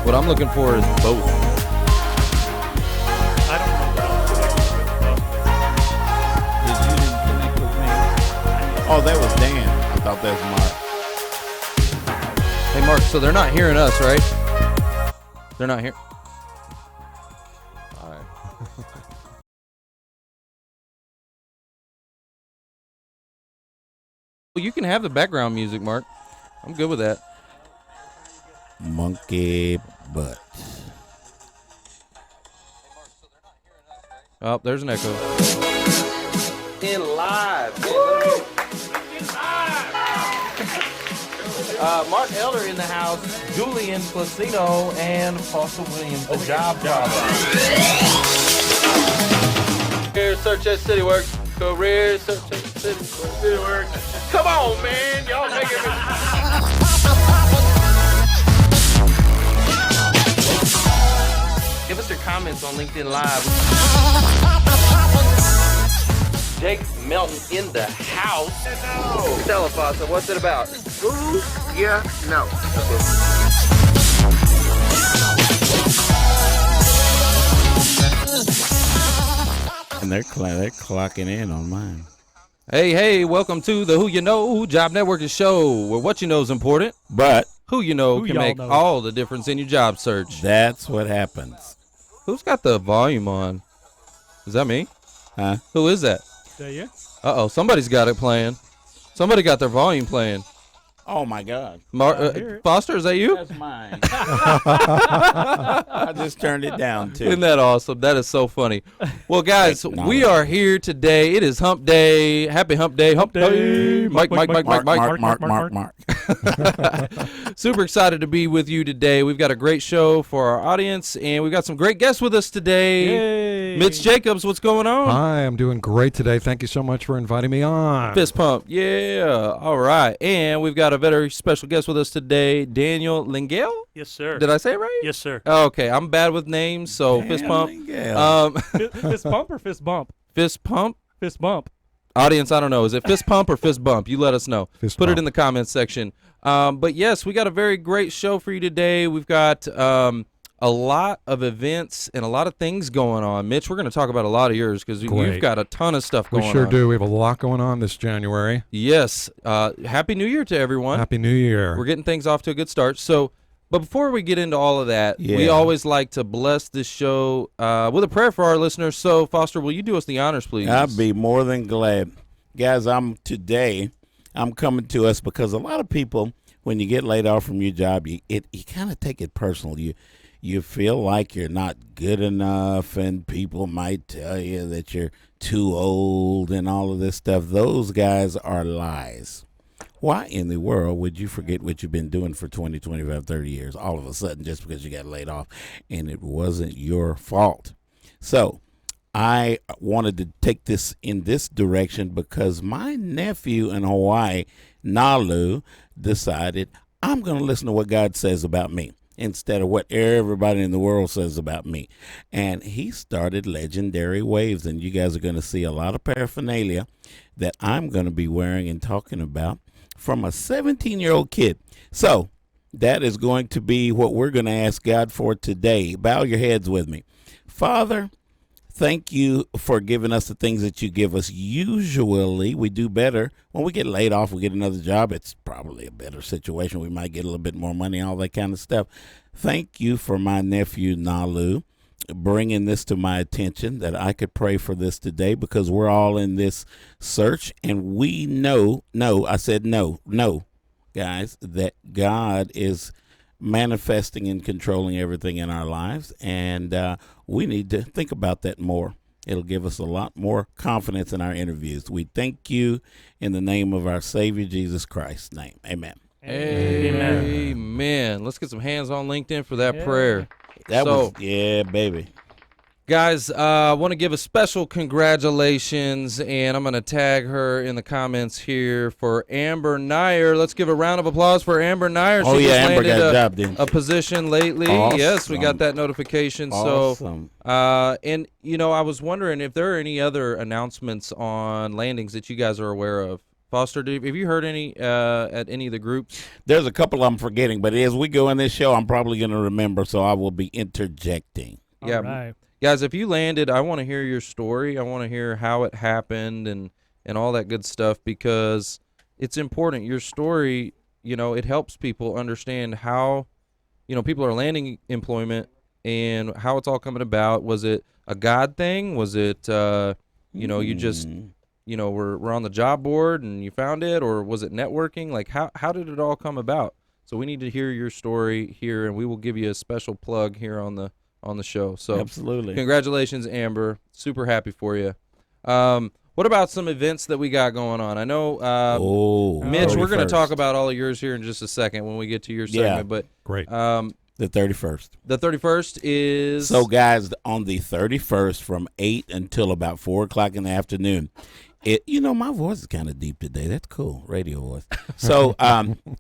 What I'm looking for is both. I don't know. Did you didn't connect with me? Oh, that was Dan. I thought that was Mark. Hey, Mark, so they're not hearing us, right? They're not here. All right. Well, you can have the background music, Mark. I'm good with that. Monkey butt. Oh, there's an echo. In live. Mark Elder in the house, Julian Placino, and Foster Williams, the job problem. Career search at CityWorks. Career search at CityWorks. Come on, man. Y'all making me. Give us your comments on LinkedIn Live. Jake Melton in the house. No. Tell us, Foster, what's it about? Ooh, yeah, no. And they're clocking in on mine. Hey, welcome to the Who You Know Job Networking Show, where what you know is important, But who you know Who can y'all make know. all the difference in your job search. that's what happens. Who's got the volume on? Is that me? Huh? Who is that? Is that you? Uh-oh, somebody's got it playing. Somebody got their volume playing. Oh, my God. hear it. Foster, is that you? That's mine. I just turned it down, too. Isn't that awesome? That is so funny. Well, guys, Technology. we are here today. It is Hump Day. Happy Hump Day. Hump Day. Mike. Mark. Super excited to be with you today. We've got a great show for our audience, and we've got some great guests with us today. Yay. Mitch Jacobs, what's going on? Hi, I'm doing great today. Thank you so much for inviting me on. Fist pump. Yeah. All right. And we've got a very special guest with us today, Daniel Lengyel. Yes, sir. Did I say it right? Yes, sir. Okay. I'm bad with names, so fist pump. Fist bump or fist bump? Fist pump. Fist bump. Audience, I don't know. Is it fist pump or fist bump? You let us know. Fist Put bump. it in the comments section. But yes, we got a very great show for you today. We've got a lot of events and a lot of things going on. Mitch, we're going to talk about a lot of yours because you've Great. got a ton of stuff going We on. sure do. We have a lot going on this January. Yes. Happy New Year to everyone. Happy New Year. We're getting things off to a good start. So, but before we get into all of that, we Yeah. always like to bless this show with a prayer for our listeners. So, Foster, will you do us the honors, please? I'd be more than glad. Guys, I'm coming to us because a lot of people, when you get laid off from your job, you kind of take it personal. You feel like you're not good enough, and people might tell you that you're too old and all of this stuff. Those guys are lies. Why in the world would you forget what you've been doing for 20, 25, 30 years all of a sudden just because you got laid off and it wasn't your fault? So I wanted to take this in this direction because my nephew in Hawaii, Nalu, decided I'm going to listen to what God says about me instead of what everybody in the world says about me. And he started Legendary Waves, and you guys are going to see a lot of paraphernalia that I'm going to be wearing and talking about from a 17-year-old kid. So that is going to be what we're going to ask God for today. Bow your heads with me. Father, thank you for giving us the things that you give us. Usually we do better. When we get laid off, we get another job. It's probably a better situation. We might get a little bit more money, all that kind of stuff. Thank you for my nephew, Nalu, bringing this to my attention that I could pray for this today because we're all in this search. And we know, guys, that God is manifesting and controlling everything in our lives, and we need to think about that more. It'll give us a lot more confidence in our interviews. We thank you in the name of our Savior Jesus Christ's name. Amen. Amen. Let's get some hands on LinkedIn for that prayer. Yeah, baby. Guys, I want to give a special congratulations, and I'm going to tag her in the comments here for Amber Nyer. Let's give a round of applause for Amber Nyer. Oh, She yeah, just Amber landed got a job, didn't she? a position lately. Awesome. Yes, we got that notification. Awesome. So, and, you know, I was wondering if there are any other announcements on landings that you guys are aware of Foster, have you heard any at any of the groups? There's a couple I'm forgetting, but as we go in this show, I'm probably going to remember, so I will be interjecting. Yeah, All right. guys, if you landed, I want to hear your story. I want to hear how it happened and all that good stuff, because it's important. Your story, it helps people understand how, people are landing employment and how it's all coming about. Was it a God thing? Was it, you just, we're on the job board and you found it, or was it networking? Like, how did it all come about? So we need to hear your story here, and we will give you a special plug here on the show. So Absolutely. Congratulations, Amber. Super happy for you. What about some events that we got going on? I know, Mitch, we're going to talk about all of yours here in just a second when we get to your segment. But Great. The 31st. The 31st is... So, guys, on the 31st from 8 until about 4 o'clock in the afternoon, my voice is kind of deep today. That's cool, radio voice. So,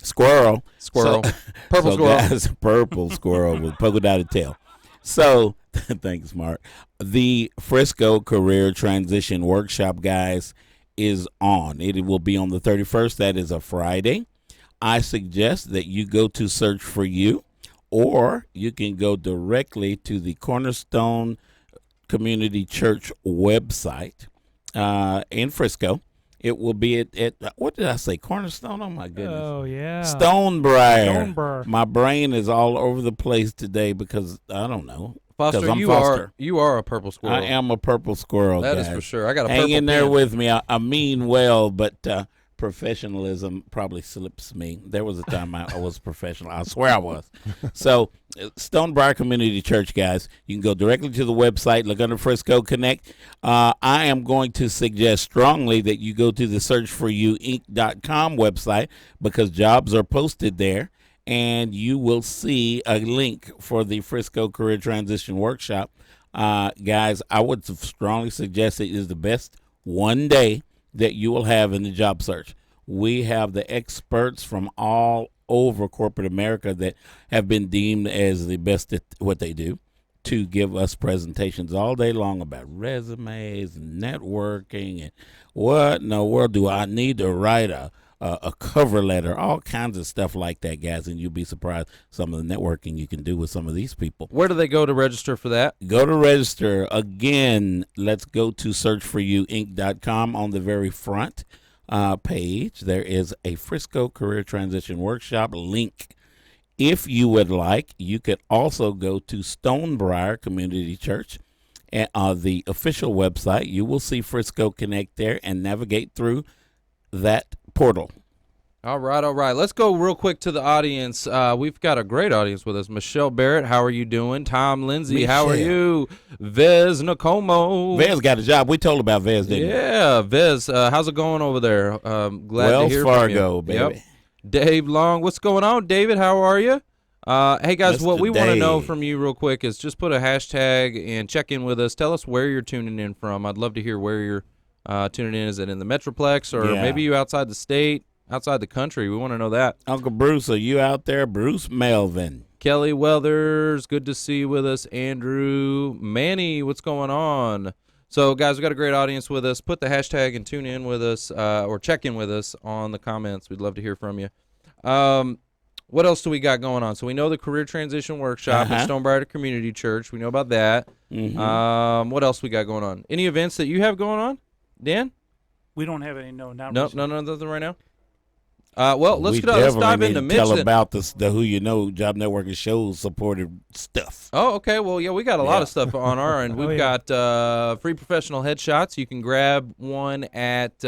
squirrel. Purple squirrel. Guys, purple squirrel with polka dotted tail. So, thanks, Mark. The Frisco Career Transition Workshop, guys, is on. It will be on the 31st. That is a Friday. I suggest that you go to Search for You, or you can go directly to the Cornerstone Community Church website in Frisco. It will be at what did I say? Cornerstone? Oh, my goodness. Oh, yeah. Stonebriar. My brain is all over the place today because I don't know. Foster, I'm you are a purple squirrel. I am a purple squirrel. That guys. is for sure. I got a Hang purple in there pen. with me. I mean well, but professionalism probably slips me. There was a time I was professional. I swear I was. So, Stonebriar Community Church, guys, you can go directly to the website, look under Frisco Connect. I am going to suggest strongly that you go to the searchforyouinc.com website, because jobs are posted there, and you will see a link for the Frisco Career Transition Workshop. Guys, I would strongly suggest it is the best one day that you will have in the job search. We have the experts from all over corporate America that have been deemed as the best at what they do to give us presentations all day long about resumes and networking and what in the world do I need to write a cover letter, all kinds of stuff like that, guys, and you'll be surprised some of the networking you can do with some of these people. Where do they go to register for that? Go to register. Again, let's go to searchforyouinc.com. On the very front page, there is a Frisco Career Transition Workshop link. If you would like, you could also go to Stonebriar Community Church, and the official website. You will see Frisco Connect there and navigate through that portal. All right. Let's go real quick to the audience. We've got a great audience with us. Michelle Barrett, how are you doing? Tom Lindsay, how are you? Vez Nakomo. Vez got a job. We told about Vez, didn't we? Yeah, Vez, how's it going over there? Glad Wells to hear Fargo, from you. baby. Yep. Dave Long, what's going on? David, how are you? Hey, guys, Mr. what we want to know Dave. from you real quick is just put a hashtag and check in with us. Tell us where you're tuning in from. I'd love to hear where you're tuning in. Is it in the Metroplex, or maybe you outside the state, outside the country? We want to know that. Uncle Bruce, are you out there? Bruce Melvin. Kelly Weathers, good to see you with us. Andrew, Manny, what's going on? So, guys, we got a great audience with us. Put the hashtag and tune in with us, or check in with us on the comments. We'd love to hear from you. What else do we got going on? So we know the Career Transition Workshop at Stonebriar Community Church. We know about that. Mm-hmm. What else we got going on? Any events that you have going on, Dan? We don't have any. No, not No, nothing right now. Well, let's We dive definitely into need Mitch. to tell then. about the Who You Know Job Networking shows supported stuff. Oh, okay. Well, yeah, we got a lot of stuff on our end. We've got free professional headshots. You can grab one at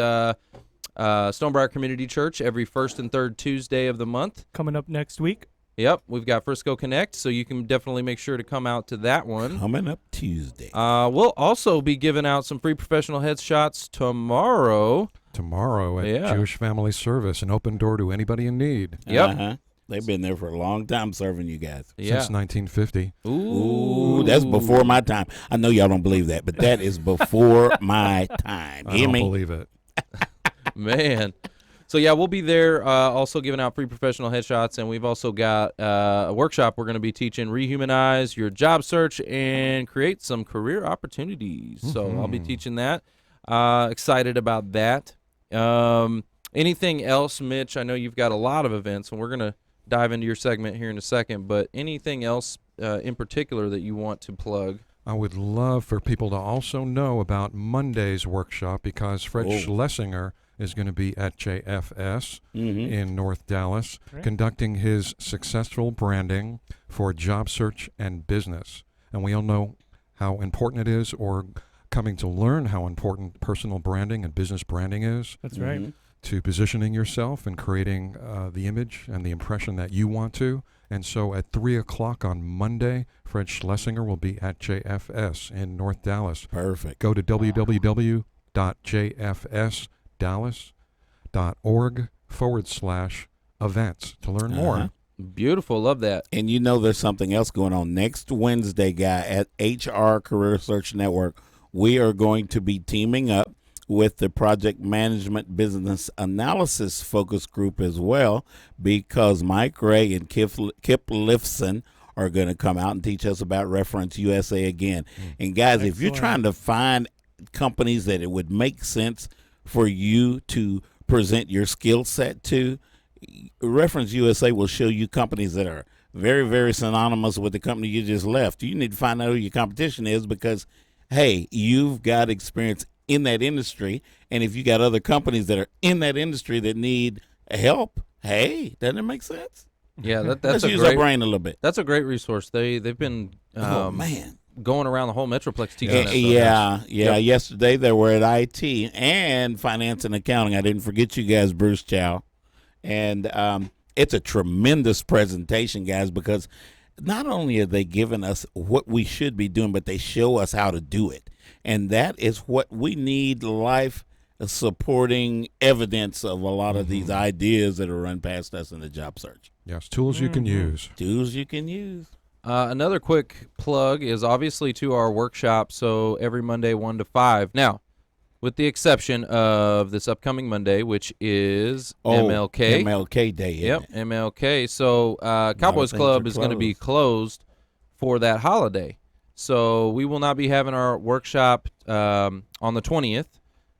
Stonebriar Community Church every first and third Tuesday of the month. coming up next week. Yep, we've got Frisco Connect, so you can definitely make sure to come out to that one. Coming up Tuesday. We'll also be giving out some free professional headshots tomorrow. Tomorrow at Yeah. Jewish Family Service, an open door to anybody in need Yep. Uh-huh. They've been there for a long time serving you guys. Yeah. since 1950. Ooh, that's before my time. I know y'all don't believe that, but that is before my time. I Hear don't me? believe it. Man. So, yeah, we'll be there also giving out free professional headshots, and we've also got a workshop we're going to be teaching Rehumanize Your Job Search and Create Some Career Opportunities. So I'll be teaching that. Excited about that. Anything else, Mitch? I know you've got a lot of events, and we're going to dive into your segment here in a second, but anything else in particular that you want to plug? I would love for people to also know about Monday's workshop because Fred Schlesinger is going to be at JFS in North Dallas conducting his successful branding for job search and business. And we all know how important it is, or coming to learn how important personal branding and business branding is. That's right. To positioning yourself and creating the image and the impression that you want to. And so at 3 o'clock on Monday, Fred Schlesinger will be at JFS in North Dallas. Perfect. Go to www.jfsdallas.org/events to learn more. Beautiful. Love that. And you know there's something else going on. Next Wednesday, guy, at HR Career Search Network, we are going to be teaming up with the Project Management Business Analysis Focus Group as well, because Mike Ray and Kip Lifson are going to come out and teach us about Reference USA again. And guys, if you're trying to find companies that it would make sense for you to present your skill set to, Reference USA will show you companies that are very, very synonymous with the company you just left. You need to find out who your competition is because, hey, you've got experience in that industry, and if you got other companies that are in that industry that need help, hey, doesn't it make sense? Yeah, that's Let's a use great our brain a little bit. That's a great resource. They've been Man, going around the whole Metroplex teaching that stuff. yeah. Yep. Yesterday they were at IT and finance and accounting. I didn't forget you guys, Bruce Chow, and it's a tremendous presentation, guys, because not only are they giving us what we should be doing, but they show us how to do it. And that is what we need, life supporting evidence of a lot of these ideas that are run past us in the job search. Yes, tools you can use. Tools you can use. Another quick plug is obviously to our workshop, so every Monday 1 to 5. Now, with the exception of this upcoming Monday, which is MLK. MLK Day, Yep, MLK. So Cowboys things Club are is going to be closed. closed for that holiday. So we will not be having our workshop on the 20th.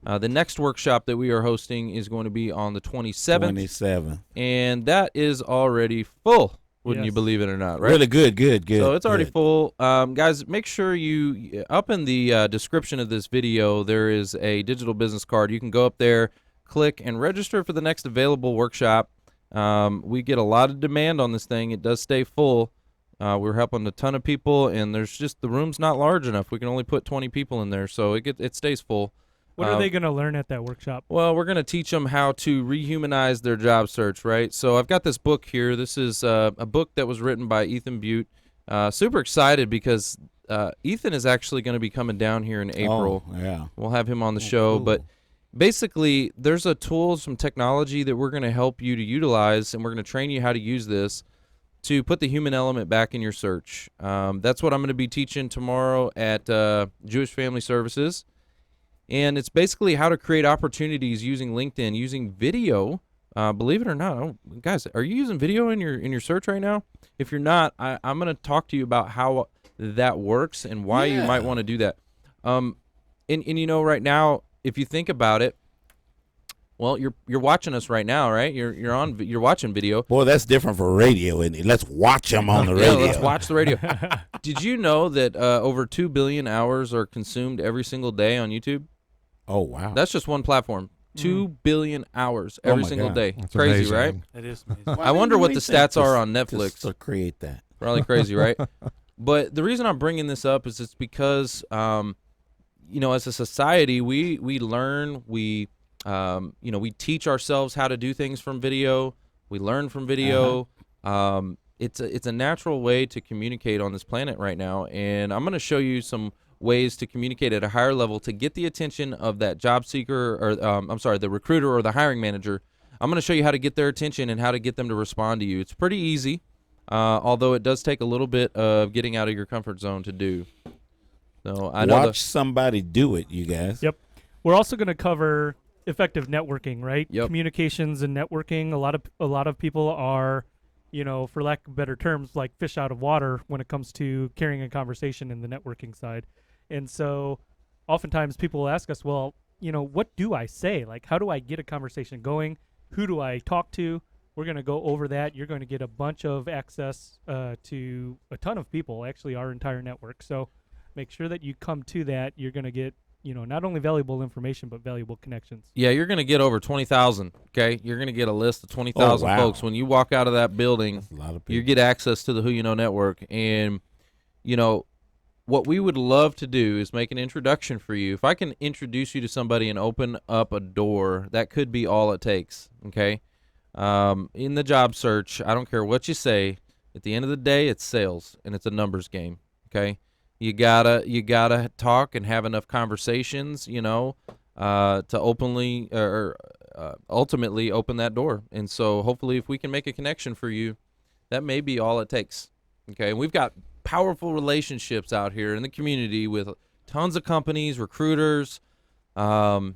The next workshop that we are hosting is going to be on the 27th. 27. And that is already full, wouldn't you Yes. believe it or not, right? Really good. So it's already good. full. Guys, make sure you, up in the description of this video, there is a digital business card. You can go up there, click, and register for the next available workshop. We get a lot of demand on this thing. It does stay full. We're helping a ton of people, and there's just the room's not large enough. We can only put 20 people in there, so it stays full. What are they going to learn at that workshop? Well, we're going to teach them how to rehumanize their job search, right? So I've got this book here. This is a book that was written by Ethan Butte. Super excited because Ethan is actually going to be coming down here in April. Oh, yeah. We'll have him on the show. cool. But basically, there's a tool, some technology that we're going to help you to utilize, and we're going to train you how to use this to put the human element back in your search. That's what I'm going to be teaching tomorrow at Jewish Family Services. And it's basically how to create opportunities using LinkedIn, using video. Believe it or not, guys, are you using video in your search right now? If you're not, I'm going to talk to you about how that works and why you might want to do that. And you know, right now, if you think about it, well, you're watching us right now, right? You're watching video. Boy, that's different for radio, isn't it? Let's watch them on the radio. Yeah, let's watch the radio. Did you know that over 2 billion hours are consumed every single day on YouTube? Oh, wow. That's just one platform. 2 billion hours every my single God. day. That's Crazy, amazing. right? It is amazing. I wonder what the stats are on Netflix. To create that. Probably crazy, right? But the reason I'm bringing this up is it's because, you know, as a society, we learn, we teach ourselves how to do things from video. We learn from video. It's a natural way to communicate on this planet right now, and I'm going to show you some ways to communicate at a higher level to get the attention of that job seeker, or the recruiter or the hiring manager. I'm going to show you how to get their attention and how to get them to respond to you. It's pretty easy, although it does take a little bit of getting out of your comfort zone to do. So I know Watch somebody do it, you guys. Yep. We're also going to cover effective networking, right? Yep. Communications and networking. A lot of people are, you know, for lack of better terms, like fish out of water when it comes to carrying a conversation in the networking side. And so oftentimes people will ask us, well, what do I say? Like, how do I get a conversation going? Who do I talk to? We're going to go over that. You're going to get a bunch of access to a ton of people, actually our entire network. So make sure that you come to that. You're going to get, not only valuable information, but valuable connections. Yeah, you're going to get over 20,000, okay? You're going to get a list of 20,000 wow. folks. When you walk out of that building, That's a lot of people. you get access to the Who You Know Network. And, what we would love to do is make an introduction for you. If I can introduce you to somebody and open up a door, that could be all it takes, okay? In the job search, I don't care what you say. At the end of the day, it's sales, and it's a numbers game, okay? You gotta talk and have enough conversations, to openly or ultimately open that door. And so hopefully if we can make a connection for you, that may be all it takes, okay? And we've got powerful relationships out here in the community with tons of companies, recruiters, and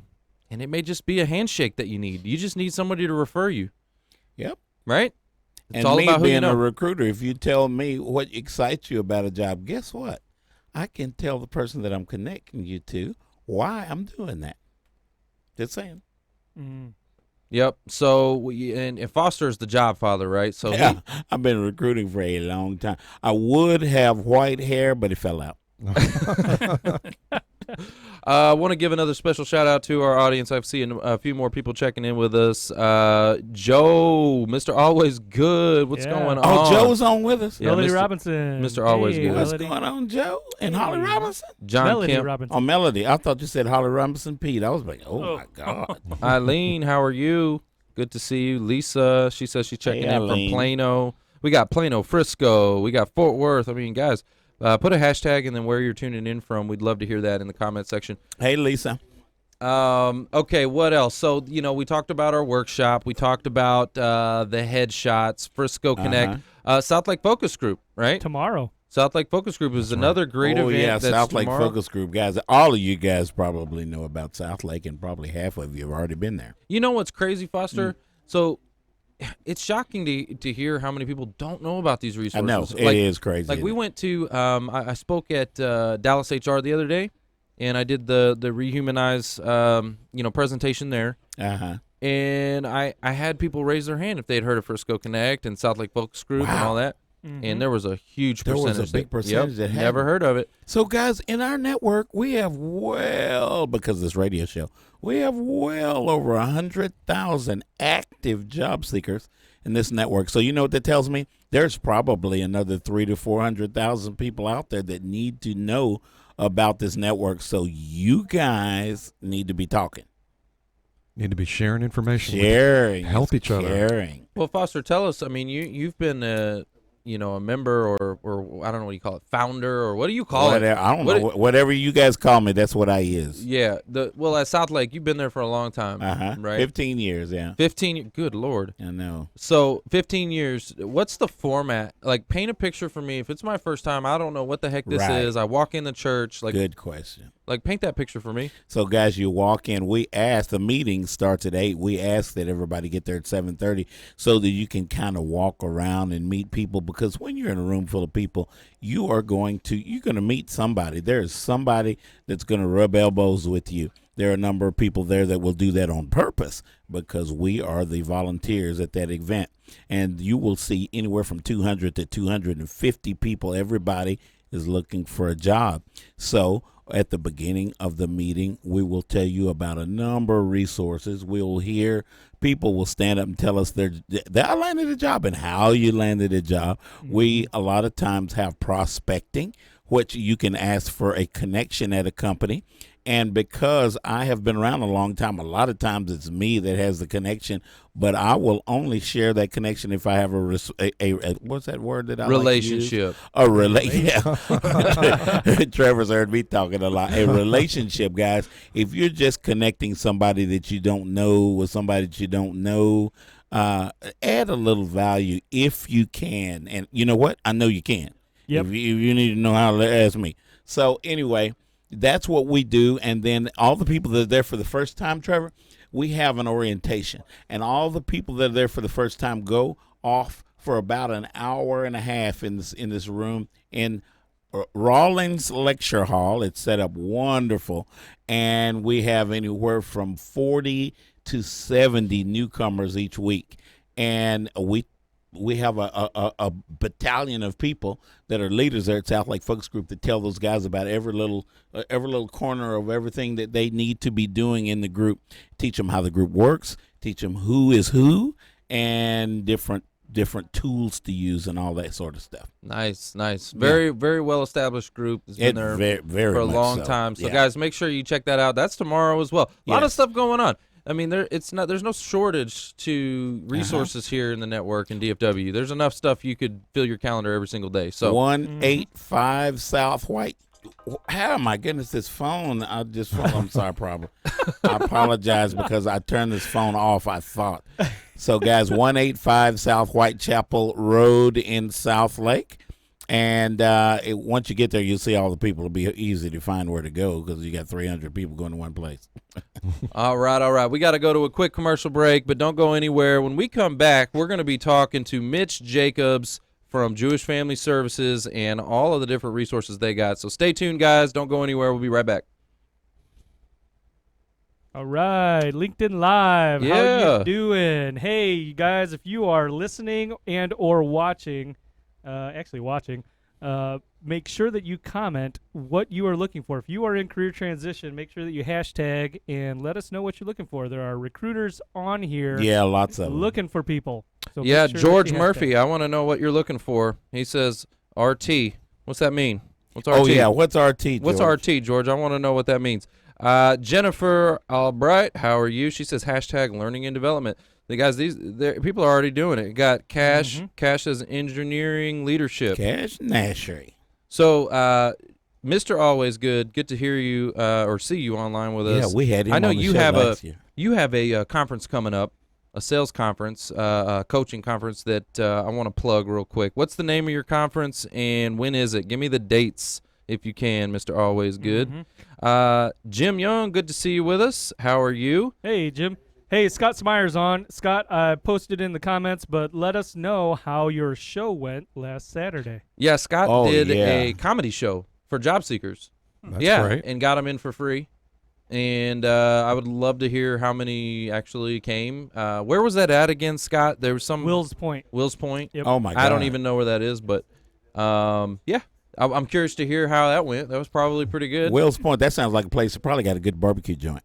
it may just be a handshake that you need. You just need somebody to refer you. Yep. Right? It's And all me about who being you know. a recruiter, if you tell me what excites you about a job, guess what? I can tell the person that I'm connecting you to why I'm doing that. Just saying. Mm. Yep. So and Foster is the job father, right? So Yeah, I've been recruiting for a long time. I would have white hair, but it fell out. I want to give another special shout out to our audience. I've seen a few more people checking in with us. Joe, Mr. Always Good. What's Yeah. going on? Oh, Joe's on with us. Yeah, Melody Mr. Robinson. Mr. Always Hey, Good. What's Melody. going on, Joe? And Holly Hey. Robinson? John Melody Kemp. Robinson. Oh, Melody. I thought you said Holly Robinson Pete. I was like, oh, my God. Eileen, how are you? Good to see you. Lisa, she says she's checking Hey, in from Eileen. Plano. We got Plano, Frisco. We got Fort Worth. I mean, guys, put a hashtag and then where you're tuning in from. We'd love to hear that in the comment section. Hey, Lisa. Okay, what else? So, we talked about our workshop. We talked about the headshots, Frisco Connect, South Lake Focus Group, right? Tomorrow. South Lake Focus Group is another great event. Yeah, that's South Lake tomorrow. Focus Group. Guys, all of you guys probably know about South Lake, and probably half of you have already been there. You know what's crazy, Foster? So it's shocking to hear how many people don't know about these I resources. know. It is crazy. Like we went to, I spoke at Dallas HR the other day, and I did the Rehumanize, presentation there. Uh-huh. And I had people raise their hand if they'd heard of Frisco Connect and South Lake Focus Group and Wow. all that. Mhm. And there was a huge There percentage. was a big that- percentage that never hadn't. heard of it. So, guys, in our network, we have because of this radio show, we have well over 100,000 active job seekers in this network. So, you know what that tells me? There's probably another 300,000 to 400,000 people out there that need to know about this network. So, you guys need to be talking, Need to be sharing information. sharing, Help each other. Sharing. Well, Foster, tell us. I mean, you've been a member or I don't know what you call it, founder or what do you call it? I don't What know. Whatever you guys call me, that's what I is. Yeah. At South Lake, you've been there for a long time, right? 15 years, yeah. 15. Good Lord. I know. So 15 years. What's the format? Like, paint a picture for me. If it's my first time, I don't know what the heck this Right. is. I walk in the church. Like, Good question. Like, paint that picture for me. So, guys, you walk in. We ask, the meeting starts at 8. We ask that everybody get there at 7:30 so that you can kind of walk around and meet people, because when you're in a room full of people, you're going to meet somebody. There's somebody that's going to rub elbows with you. There are a number of people there that will do that on purpose because we are the volunteers at that event. And you will see anywhere from 200 to 250 people. Everybody is looking for a job. So at the beginning of the meeting, we will tell you about a number of resources. We'll hear people will stand up and tell us they landed a job and how you landed a job. We a lot of times have prospecting, which you can ask for a connection at a company. And because I have been around a long time, a lot of times it's me that has the connection, but I will only share that connection if I have a what's that word that I Relationship. Like to use? Yeah. Trevor's heard me talking a lot. A relationship, guys. If you're just connecting somebody that you don't know with somebody that you don't know, add a little value if you can. And you know what? I know you can. Yep. If you need to know how to ask me. So anyway, that's what we do. And then all the people that are there for the first time, Trevor, we have an orientation. And all the people that are there for the first time go off for about an hour and a half in this room. And Rawlings Lecture Hall. It's set up wonderful, and we have anywhere from 40 to 70 newcomers each week, and we have a battalion of people that are leaders there at South Lake Focus Group that tell those guys about every little corner of everything that they need to be doing in the group. Teach them how the group works. Teach them who is who, and different tools to use and all that sort of stuff. Nice. Very well established group. It's been there very for a much long so. time. So Yeah. guys, make sure you check that out. That's tomorrow as well. A lot of Yes. stuff going on. I mean, there's no shortage to resources here in the network in DFW. There's enough stuff you could fill your calendar every single day. So 185 South White. How my goodness, this phone! I'm sorry, problem. I apologize because I turned this phone off. I thought so, guys. 185 South Whitechapel Road in South Lake, and once you get there, you'll see all the people. It'll be easy to find where to go because you got 300 people going to one place. All right. We got to go to a quick commercial break, but don't go anywhere. When we come back, we're going to be talking to Mitch Jacobs from Jewish Family Services and all of the different resources they got. So stay tuned, guys. Don't go anywhere. We'll be right back. All right, LinkedIn Live. How Yeah. you doing? Hey, you guys, if you are listening and or watching, make sure that you comment what you are looking for. If you are in career transition, make sure that you hashtag and let us know what you're looking for. There are recruiters on here Yeah, lots of them. looking for people. So Yeah, make sure that George you Murphy, hashtag. I want to know what you're looking for. He says RT. What's that mean? What's RT? Oh yeah, what's RT? What's George? RT, George? I want to know what that means. Jennifer Albright, how are you? She says hashtag learning and development. The guys, people are already doing it. Got Cash. Cash as engineering leadership. Cash Nashery. So, Mr. Always Good to hear you or see you online with us. Yeah, we had him. I know on the you show have last year. a conference coming up, a sales conference, a coaching conference that I want to plug real quick. What's the name of your conference and when is it? Give me the dates if you can, Mr. Always Good. Jim Young, good to see you with us. How are you? Hey, Jim. Hey, Scott Smyer's on. Scott, I posted in the comments, but let us know how your show went last Saturday. Yeah, Scott Oh, did yeah. a comedy show for job seekers. That's yeah, great. and got them in for free. And I would love to hear how many actually came. Where was that at again, Scott? There was some Will's Point. Will's Point. Yep. Oh my God. I don't even know where that is, but yeah, I'm curious to hear how that went. That was probably pretty good. Will's Point. That sounds like a place that probably got a good barbecue joint.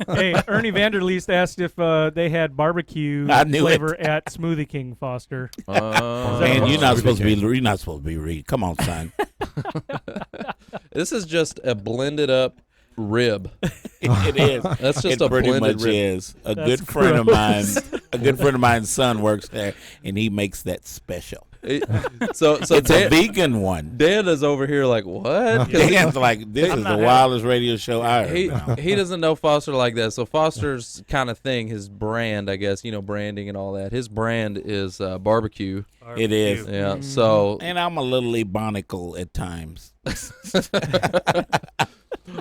Hey, Ernie Vanderleest asked if they had barbecue I knew flavor at Smoothie King, Foster. Man, you're not supposed to be. You're not supposed to be reading. Come on, son. This is just a blended up rib. It is. That's just It a pretty blended much rib. is. A That's good friend of mine. gross. A good friend of mine's son works there, and he makes that special. So It's a Dan, vegan one. Dan is over here like, what? 'Cause Dan's like, this is the wildest radio show I heard. he doesn't know Foster like that. So Foster's kind of thing, his brand, I guess, branding and all that. His brand is barbecue. It is. Yeah. So And I'm a little ebonical at times.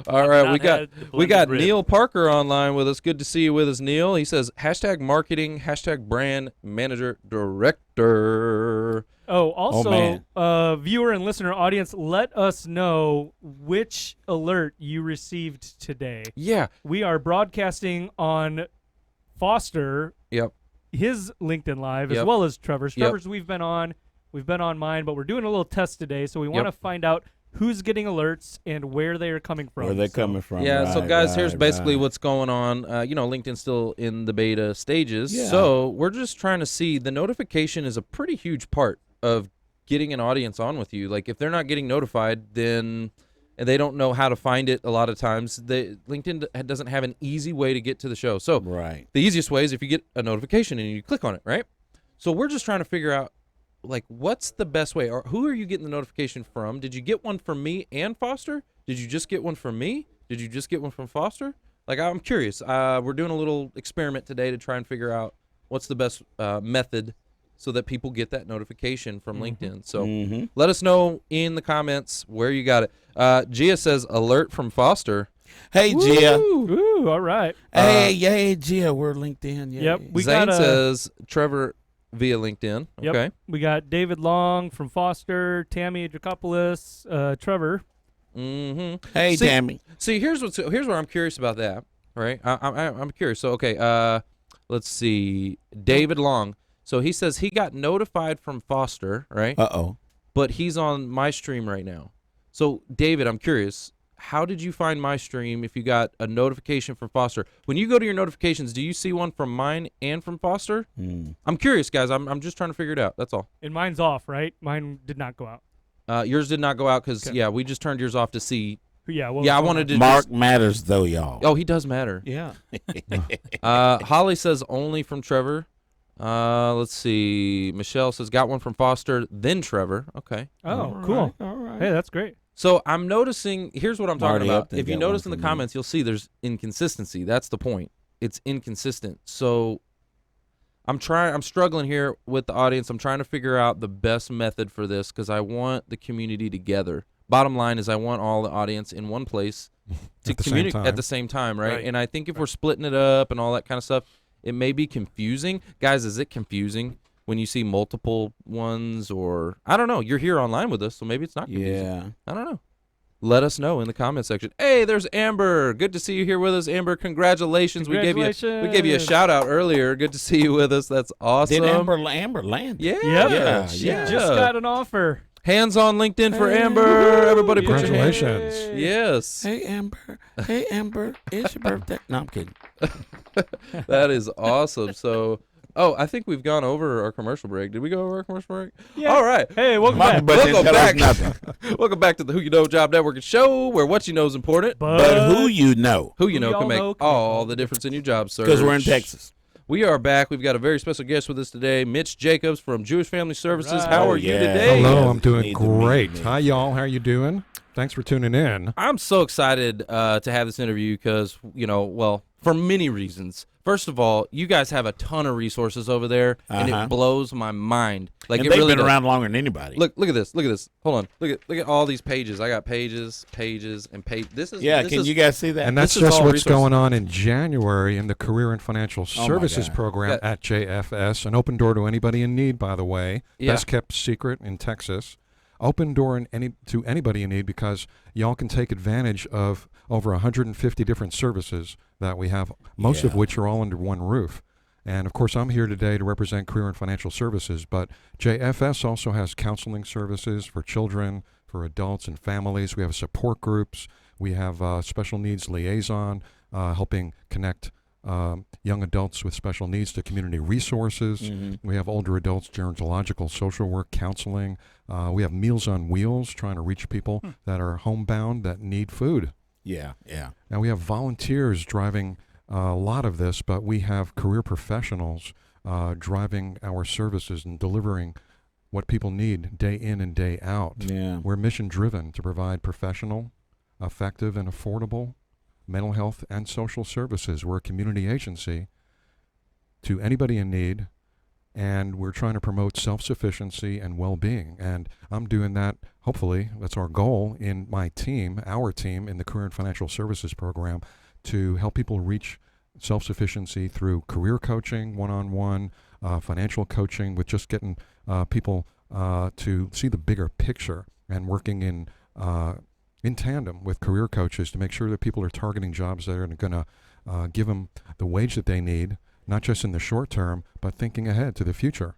all right, we not got had the we got blended rib. Neil Parker online with us. Good to see you with us, Neil. He says hashtag marketing, hashtag brand manager director. Oh, also, man. viewer and listener audience, let us know which alert you received today. Yeah. We are broadcasting on Foster, Yep. his LinkedIn Live, as Yep. well as Trevor's. Yep. Trevor's we've been on mine, but we're doing a little test today, so we want to Yep. find out who's getting alerts and where they are coming from. Where they're So- coming from. Yeah, so Right, guys, here's right, basically right. what's going on. LinkedIn's still in the beta stages. Yeah. So we're just trying to see, the notification is a pretty huge part of getting an audience on with you. Like if they're not getting notified, then and they don't know how to find it a lot of times, LinkedIn doesn't have an easy way to get to the show. So Right. the easiest way is if you get a notification and you click on it, right? So we're just trying to figure out, like, what's the best way? Or who are you getting the notification from? Did you get one from me and Foster? Did you just get one from me? Did you just get one from Foster? Like, I'm curious. We're doing a little experiment today to try and figure out what's the best method so that people get that notification from LinkedIn. So let us know in the comments where you got it. Gia says, alert from Foster. Hey, Gia. Ooh, all right. Hey, Gia, we're LinkedIn. Yay. Yep, we Zane got a says, Trevor via LinkedIn. Yep. Okay. We got David Long from Foster, Tammy Jacopoulos, Trevor. Mm-hmm. Hey, See- Tammy. See, here's where I'm curious about that. Right. I'm curious. So okay. Let's see. David Long. So he says he got notified from Foster. Right. Uh-oh. But he's on my stream right now. So David, I'm curious. How did you find my stream if you got a notification from Foster? When you go to your notifications, do you see one from mine and from Foster? I'm curious, guys. I'm just trying to figure it out. That's all. And mine's off, right? Mine did not go out. Yours did not go out because, Okay. yeah, we just turned yours off to see. Yeah, what Yeah, I was going wanted on? to Mark just. matters, though, y'all. Oh, he does matter. Yeah. Holly says only from Trevor. Let's see. Michelle says got one from Foster, then Trevor. Okay. Oh, cool. All right. Hey, that's great. So I'm noticing, here's what I'm talking Marty about. Upton If you got notice one in the from me. comments, you'll see there's inconsistency. That's the point. It's inconsistent. So I'm struggling here with the audience. I'm trying to figure out the best method for this because I want the community together. Bottom line is I want all the audience in one place to At the same communicate time. at the same time, right? Right. And I think if we're splitting it up and all that kind of stuff, it may be confusing. Guys, is it confusing when you see multiple ones, or I don't know. You're here online with us, so maybe it's not confusing. Yeah. I don't know. Let us know in the comment section. Hey, there's Amber. Good to see you here with us, Amber. Congratulations. We gave you a Congratulations. shout out earlier. Good to see you with us. That's awesome. Did Amber land? Yeah. Yep. Yeah, She yeah. just got an offer. Hands on LinkedIn for Amber. Everybody put your hands. Congratulations. Yes. Hey, Amber. Hey, Amber. It's your birthday. No, I'm kidding. That is awesome. So, I think we've gone over our commercial break. Did we go over our commercial break? Yeah. All right. Hey, welcome Mama, back. but didn't Welcome tell us back. nothing. Welcome back to the Who You Know Job Networking show, where what you know is important. But who you know? Who you Who know y'all can make know can all the difference in your job search. Because we're in Texas. We are back. We've got a very special guest with us today, Mitch Jacobs from Jewish Family Services. Right. How Oh, are you yeah. today? Hello, Yes, I'm doing need to meet great. me. Hi, y'all. How are you doing? Thanks for tuning in. I'm so excited to have this interview because, for many reasons. First of all, you guys have a ton of resources over there, and Uh-huh. it blows my mind. Like And it they've really been does. around longer than anybody. Look at this. Look at this. Hold on. Look at all these pages. I got pages, and pages. This is yeah, this can is, you guys see that? And that's This is just all what's resources. going on in January in the Career and Financial my Services God. program Yeah. at JFS. An open door to anybody in need, by the way. Yeah. Best kept secret in Texas. Open door to anybody in need because y'all can take advantage of over 150 different services that we have, most of Yeah. which are all under one roof. And of course, I'm here today to represent Career and Financial Services, but JFS also has counseling services for children, for adults and families. We have support groups. We have special needs liaison, helping connect young adults with special needs to community resources. Mm-hmm. We have older adults, gerontological social work, counseling. We have Meals on Wheels, trying to reach people that are homebound that need food. Yeah, yeah. Now we have volunteers driving a lot of this, but we have career professionals driving our services and delivering what people need day in and day out. Yeah. We're mission driven to provide professional, effective, and affordable mental health and social services. We're a community agency to anybody in need, and we're trying to promote self-sufficiency and well-being. And I'm doing that, hopefully, that's our goal in my team, our team in the Career and Financial Services program, to help people reach self-sufficiency through career coaching, one-on-one, financial coaching, with just getting people to see the bigger picture and working in tandem with career coaches to make sure that people are targeting jobs that are going to give them the wage that they need, not just in the short term, but thinking ahead to the future.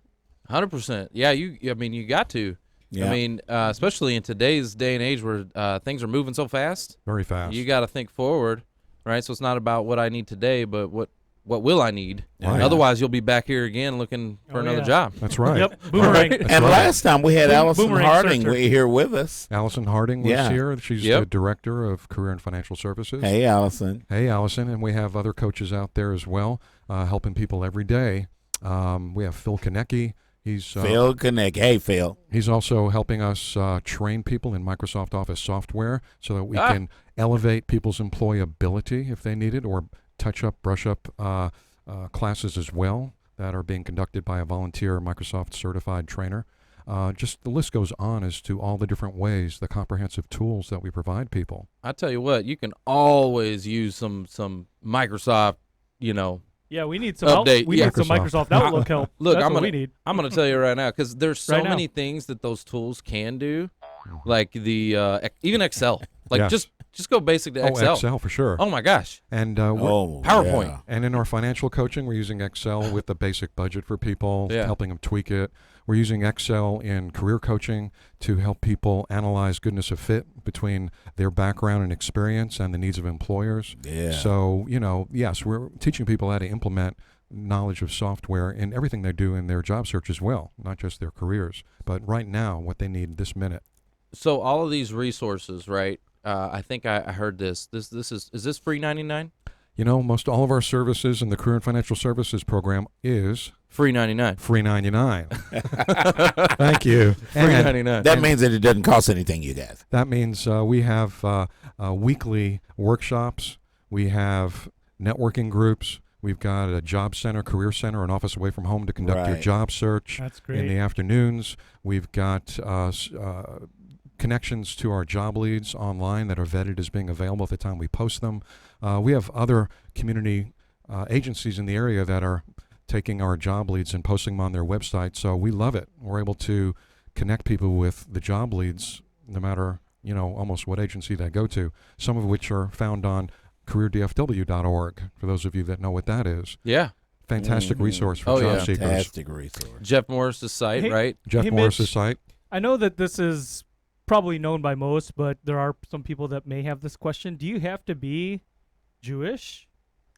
100%. Yeah, you got to. Yeah. I mean, especially in today's day and age where things are moving so fast, Very fast. you got to think forward, right? So it's not about what I need today, but what will I need? Right. Otherwise, you'll be back here again looking for Oh, another yeah. job. That's right. Yep. Boomerang. That's And right. last time we had Allison Boomerang Harding searcher. here with us. Allison Harding was Yeah. here. She's Yep. the director of Career and Financial Services. Hey, Allison. Hey, Allison. And we have other coaches out there as well, helping people every day. We have Phil Konecki. He's Phil Connect. Hey, Phil. He's also helping us train people in Microsoft Office software so that we can elevate people's employability if they need it, or touch up, brush up classes as well that are being conducted by a volunteer Microsoft certified trainer. Just the list goes on as to all the different ways, the comprehensive tools that we provide people. I tell you what, you can always use some Microsoft, Yeah, we need some Update, we yeah. need some Microsoft Outlook help. Look, That's I'm what gonna we need. I'm gonna tell you right now because there's so Right now. many things that those tools can do, like the even Excel. Like Yes. just go basic to Excel. Excel for sure. Oh my gosh, And PowerPoint. yeah. And in our financial coaching, we're using Excel with the basic budget for people, Yeah. helping them tweak it. We're using Excel in career coaching to help people analyze goodness of fit between their background and experience and the needs of employers. Yeah. So, yes, we're teaching people how to implement knowledge of software in everything they do in their job search as well, not just their careers, but right now, what they need this minute. So all of these resources, right? I think I heard this. Is this free 99? Most all of our services in the Career and Financial Services program is Free 99. free 99. Thank you. Free And 99. That means that it doesn't cost anything, you guys. that means we have weekly workshops. We have networking groups. We've got a job center, career center, an office away from home to conduct your Right. job search. That's In the great. afternoons, we've got connections to our job leads online that are vetted as being available at the time we post them. We have other community agencies in the area that are taking our job leads and posting them on their website. So we love it. We're able to connect people with the job leads no matter, almost what agency they go to, some of which are found on careerdfw.org, for those of you that know what that is. Yeah. Fantastic resource for Oh, job yeah. seekers. Fantastic resource. Jeff Morris's site, Hey, right? Jeff Hey, Morris's Mitch. site. I know that this is probably known by most, but there are some people that may have this question. Do you have to be Jewish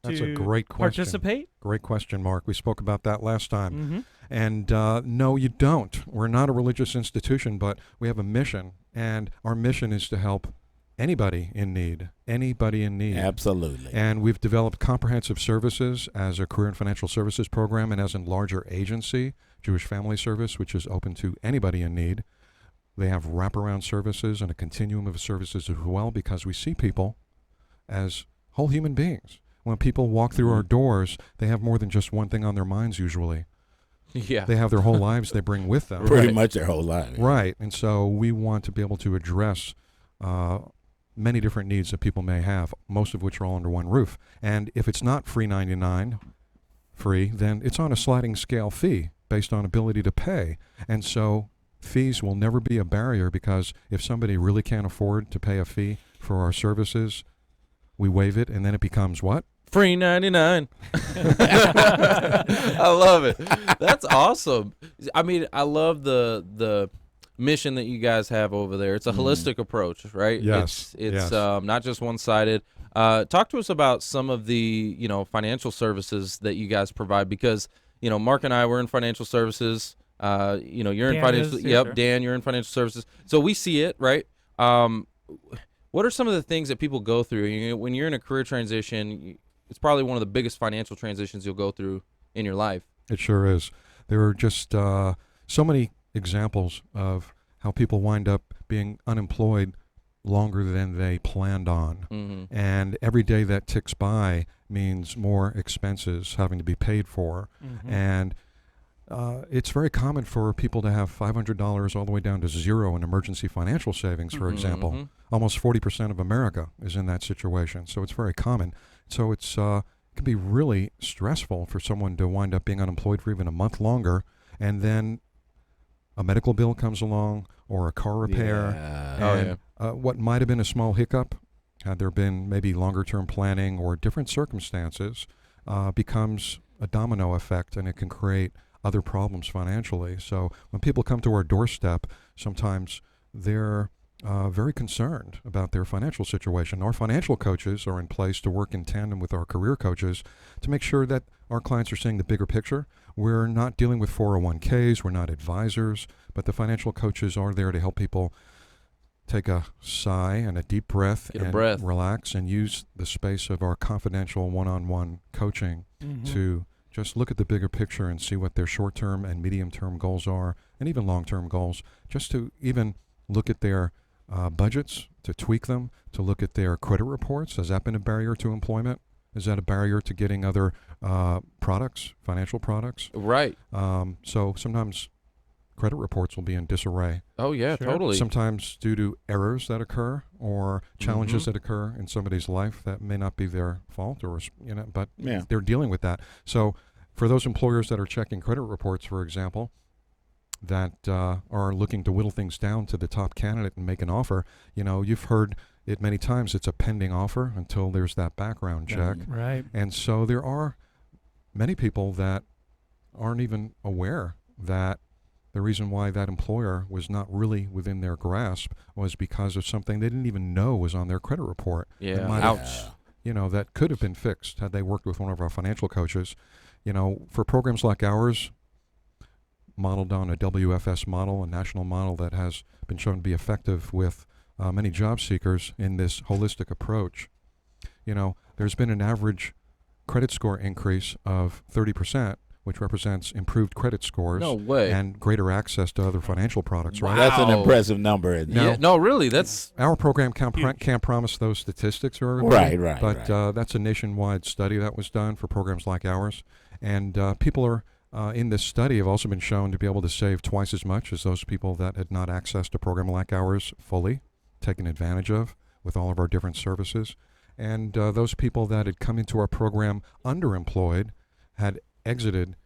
That's to a great question. participate? Great question, Mark. We spoke about that last time. Mm-hmm. And no, you don't. We're not a religious institution, but we have a mission. And our mission is to help anybody in need. Anybody in need. Absolutely. And we've developed comprehensive services as a career and financial services program and as a larger agency, Jewish Family Service, which is open to anybody in need. They have wraparound services and a continuum of services as well because we see people as whole human beings. When people walk through our doors, they have more than just one thing on their minds usually. Yeah. They have their whole lives they bring with them. Pretty Right. much their whole life. Right. And so we want to be able to address many different needs that people may have, most of which are all under one roof. And if it's not free 99 free, then it's on a sliding scale fee based on ability to pay. And so fees will never be a barrier because if somebody really can't afford to pay a fee for our services, we waive it and then it becomes what? Free 99. I love it. That's awesome. I mean, I love the mission that you guys have over there. It's a holistic approach, right? Yes, It's yes. not just one-sided. Talk to us about some of the, financial services that you guys provide because, Mark and I were in financial services. You're in Dan financial. is, Yep, sure. Dan, you're in financial services. So we see it, right? What are some of the things that people go through? When you're in a career transition, it's probably one of the biggest financial transitions you'll go through in your life. It sure is. There are just so many examples of how people wind up being unemployed longer than they planned on. Mm-hmm. And every day that ticks by means more expenses having to be paid for. Mm-hmm. And it's very common for people to have $500 all the way down to zero in emergency financial savings, for example. Mhm. Almost 40% of America is in that situation. So it's very common. So it's it can be really stressful for someone to wind up being unemployed for even a month longer. And then a medical bill comes along or a car repair. Yeah. And what might have been a small hiccup, had there been maybe longer-term planning or different circumstances, becomes a domino effect, and it can create other problems financially. So when people come to our doorstep, sometimes they're very concerned about their financial situation. Our financial coaches are in place to work in tandem with our career coaches to make sure that our clients are seeing the bigger picture. We're not dealing with 401ks, we're not advisors, but the financial coaches are there to help people take a sigh and a deep breath Get a and breath. relax and use the space of our confidential one-on-one coaching Mm-hmm. to just look at the bigger picture and see what their short-term and medium-term goals are, and even long-term goals, just to even look at their budgets, to tweak them, to look at their credit reports. Has that been a barrier to employment? Is that a barrier to getting other products, financial products? Right. So sometimes credit reports will be in disarray. Oh yeah, Sure. totally. Sometimes due to errors that occur or challenges that occur in somebody's life that may not be their fault, or but Yeah. they're dealing with that. So for those employers that are checking credit reports, for example, that are looking to whittle things down to the top candidate and make an offer, you've heard it many times. It's a pending offer until there's that background check. Right. And so there are many people that aren't even aware that the reason why that employer was not really within their grasp was because of something they didn't even know was on their credit report. Yeah. That might have- Ouch. that could have been fixed had they worked with one of our financial coaches. For programs like ours, modeled on a WFS model, a national model that has been shown to be effective with many job seekers in this holistic approach. There's been an average credit score increase of 30%, which represents improved credit scores No way. and greater access to other financial products, right? That's an Wow. impressive number. Isn't it? Yeah, no, really, that's Our program can't promise those statistics for everybody. Right, But right. that's a nationwide study that was done for programs like ours. And people are in this study have also been shown to be able to save twice as much as those people that had not accessed a program like ours fully, taken advantage of with all of our different services. And those people that had come into our program underemployed had exited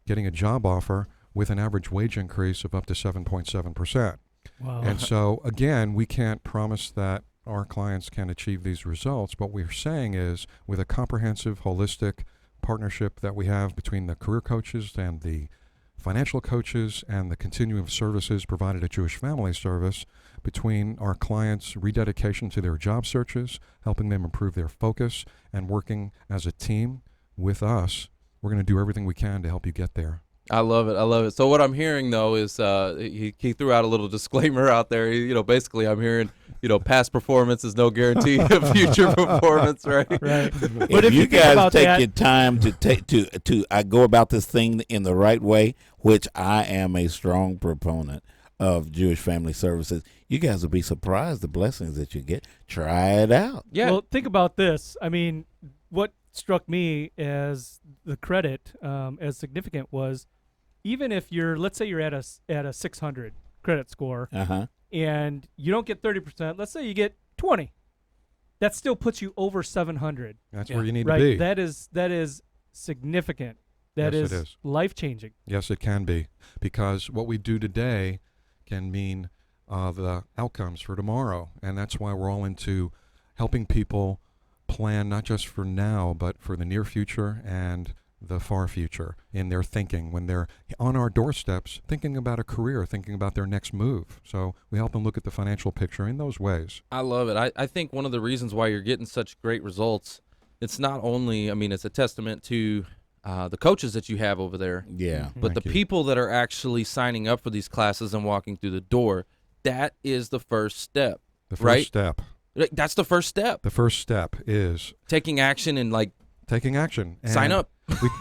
getting a job offer with an average wage increase of up to 7.7%. Wow. And so, again, we can't promise that our clients can achieve these results. What we're saying is, with a comprehensive, holistic partnership that we have between the career coaches and the financial coaches and the continuum of services provided at Jewish Family Service, between our clients' rededication to their job searches, helping them improve their focus, and working as a team with us, we're going to do everything we can to help you get there. I love it. I love it. So what I'm hearing though is he threw out a little disclaimer out there. Basically I'm hearing past performance is no guarantee of future performance, right? Right. If you think guys about take that- your time to go about this thing in the right way, which I am a strong proponent of Jewish Family Services, you guys will be surprised the blessings that you get. Try it out. Yeah. Well, think about this. I mean, what struck me as the credit as significant was, even if let's say you're at a 600 credit score and you don't get 30%, let's say you get 20, that still puts you over 700. That's where you need Right. to be. That is significant. That Yes, it is is. life-changing. Yes, it can be, because what we do today can mean the outcomes for tomorrow, and that's why we're all into helping people plan not just for now, but for the near future and the far future in their thinking when they're on our doorsteps, thinking about a career, thinking about their next move. So we help them look at the financial picture in those ways. I love it. I think one of the reasons why you're getting such great results, it's not only, it's a testament to the coaches that you have over there, Yeah. but Thank the you. people that are actually signing up for these classes and walking through the door, that is the first step. The first Right. step. That's the first step. The first step is Taking action and taking action. sign up.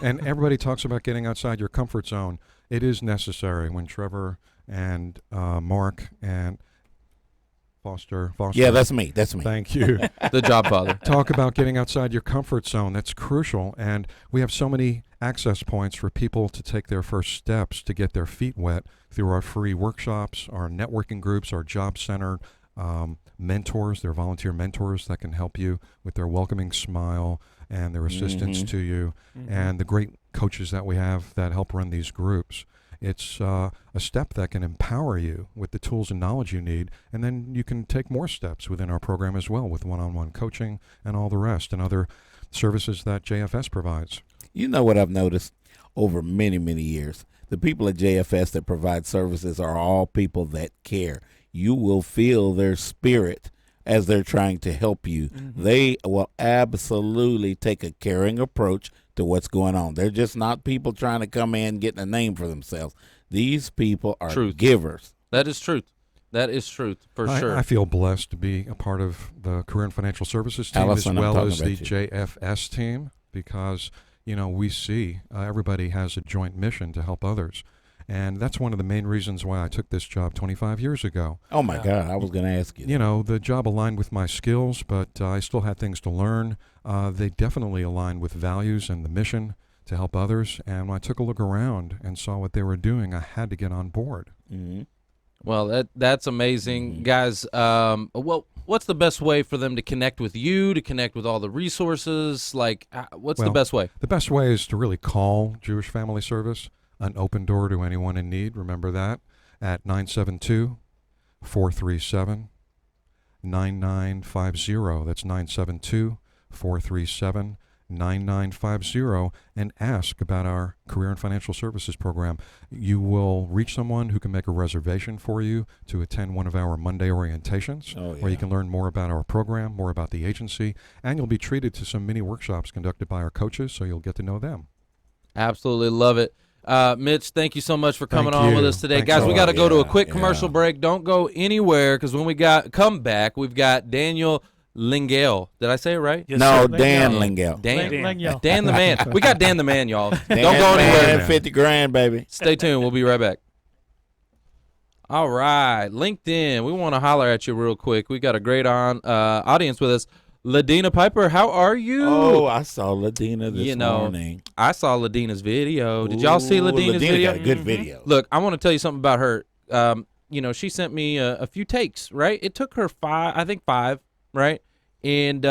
And everybody talks about getting outside your comfort zone. It is necessary. When Trevor and Mark and Foster. Yeah, that's me. Thank you. The job father. Talk about getting outside your comfort zone. That's crucial. And we have so many access points for people to take their first steps to get their feet wet through our free workshops, our networking groups, our job-centered mentors, their volunteer mentors that can help you with their welcoming smile and their assistance to you, and the great coaches that we have that help run these groups. It's a step that can empower you with the tools and knowledge you need, and then you can take more steps within our program as well with one-on-one coaching and all the rest and other services that JFS provides. You know what I've noticed over many, many years? The people at JFS that provide services are all people that care. You will feel their spirit as they're trying to help you. They will absolutely take a caring approach to what's going on. They're just not people trying to come in getting a name for themselves. These people are Truth. givers. That is truth. That is truth for sure. I feel blessed to be a part of the Career and Financial Services team Allison, I'm as well talking as the about JFS team, because we see everybody has a joint mission to help others. And that's one of the main reasons why I took this job 25 years ago. Oh, my God. I was going to ask you. The job aligned with my skills, but I still had things to learn. They definitely aligned with values and the mission to help others. And when I took a look around and saw what they were doing, I had to get on board. Mm-hmm. Well, that's amazing, guys. Well, what's the best way for them to connect with you, to connect with all the resources? Like, what's the best way? The best way is to really call Jewish Family Service, an open door to anyone in need. Remember that at 972-437-9950. That's 972-437-9950, and ask about our Career and Financial Services program. You will reach someone who can make a reservation for you to attend one of our Monday orientations, where you can learn more about our program, more about the agency, and you'll be treated to some mini workshops conducted by our coaches, so you'll get to know them. Absolutely love it. Mitch, thank you so much for coming on with us today. Thanks Guys, a we lot. got to go to a quick commercial break. Don't go anywhere, because when we come back, we've got Daniel Lengyel. Did I say it right? Yes, no, Dan Lengyel. Lengyel. Dan the man. We got Dan the man, y'all. Don't Dan go anywhere. Man, 50 grand, baby. Stay tuned. We'll be right back. All right. LinkedIn. We want to holler at you real quick. We got a great audience with us. Ladina Piper, how are you? Oh, I saw Ladina this morning. I saw Ladina's video. Did y'all see Ladina's video? Got a good video. Look, I want to tell you something about her. She sent me a few takes, right? It took her five, right? And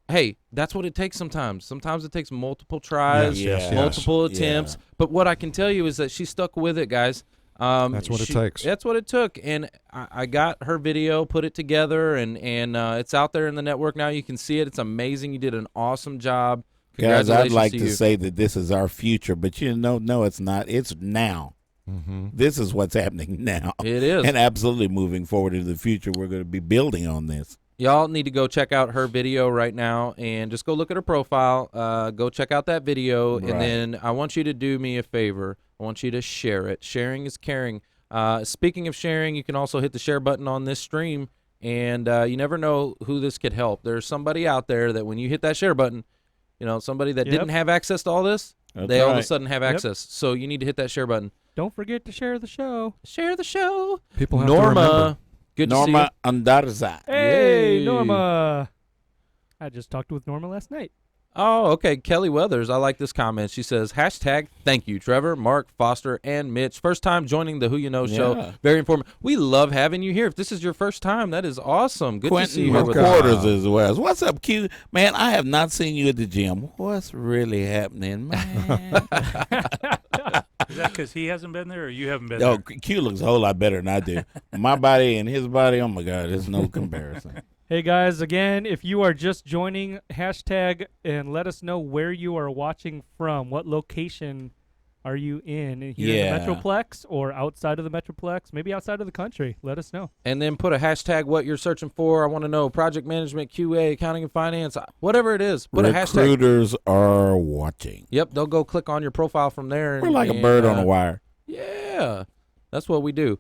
hey, that's what it takes sometimes. Sometimes it takes multiple tries, multiple attempts. Yeah. But what I can tell you is that she stuck with it, guys. That's what it takes. That's what it took. And I got her video, put it together, and it's out there in the network now. You can see it. It's amazing. You did an awesome job. Guys, I'd like to say that this is our future, but no, it's not. It's now. Mm-hmm. This is what's happening now. It is. And absolutely moving forward into the future, we're going to be building on this. Y'all need to go check out her video right now and just go look at her profile. Go check out that video, and then I want you to do me a favor. I want you to share it. Sharing is caring. Speaking of sharing, you can also hit the share button on this stream, and you never know who this could help. There's somebody out there that when you hit that share button, somebody that didn't have access to all this, all of a sudden have access. So you need to hit that share button. Don't forget to share the show. Share the show. People have to remember. Good Norma to see you. Andarza. Hey, Yay. Norma. I just talked with Norma last night. Oh, okay. Kelly Weathers, I like this comment. She says, #thank you, Trevor, Mark, Foster, and Mitch. First time joining the Who You Know show. Very informative. We love having you here. If this is your first time, that is awesome. Good to see you here with us. As well. What's up, Q? Man, I have not seen you at the gym. What's really happening, man? Is that because he hasn't been there or you haven't been there? Oh, Q looks a whole lot better than I do. My body and his body, oh, my God, there's no comparison. Hey, guys, again, if you are just joining, hashtag and let us know where you are watching from. What location are you in? Here in the Metroplex or outside of the Metroplex? Maybe outside of the country. Let us know. And then put a hashtag what you're searching for. I want to know project management, QA, accounting and finance, whatever it is. Put a hashtag. Recruiters are watching. Yep, they'll go click on your profile from there. We're like a bird on a wire. Yeah, that's what we do.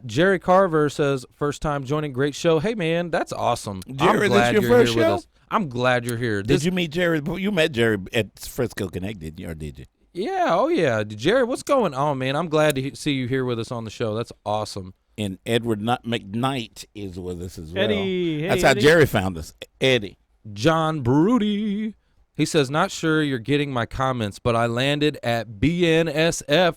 Jerry Carver says, first time joining, great show. Hey, man, that's awesome. Jerry, this your first show? I'm glad you're here. Did you meet Jerry? You met Jerry at Frisco Connect, did you? Or did you? Yeah, oh yeah. Jerry, what's going on, man? I'm glad to see you here with us on the show. That's awesome. And Edward McKnight is with us as well. Eddie. That's how Jerry found us. Eddie. John Broody. He says, not sure you're getting my comments, but I landed at BNSF.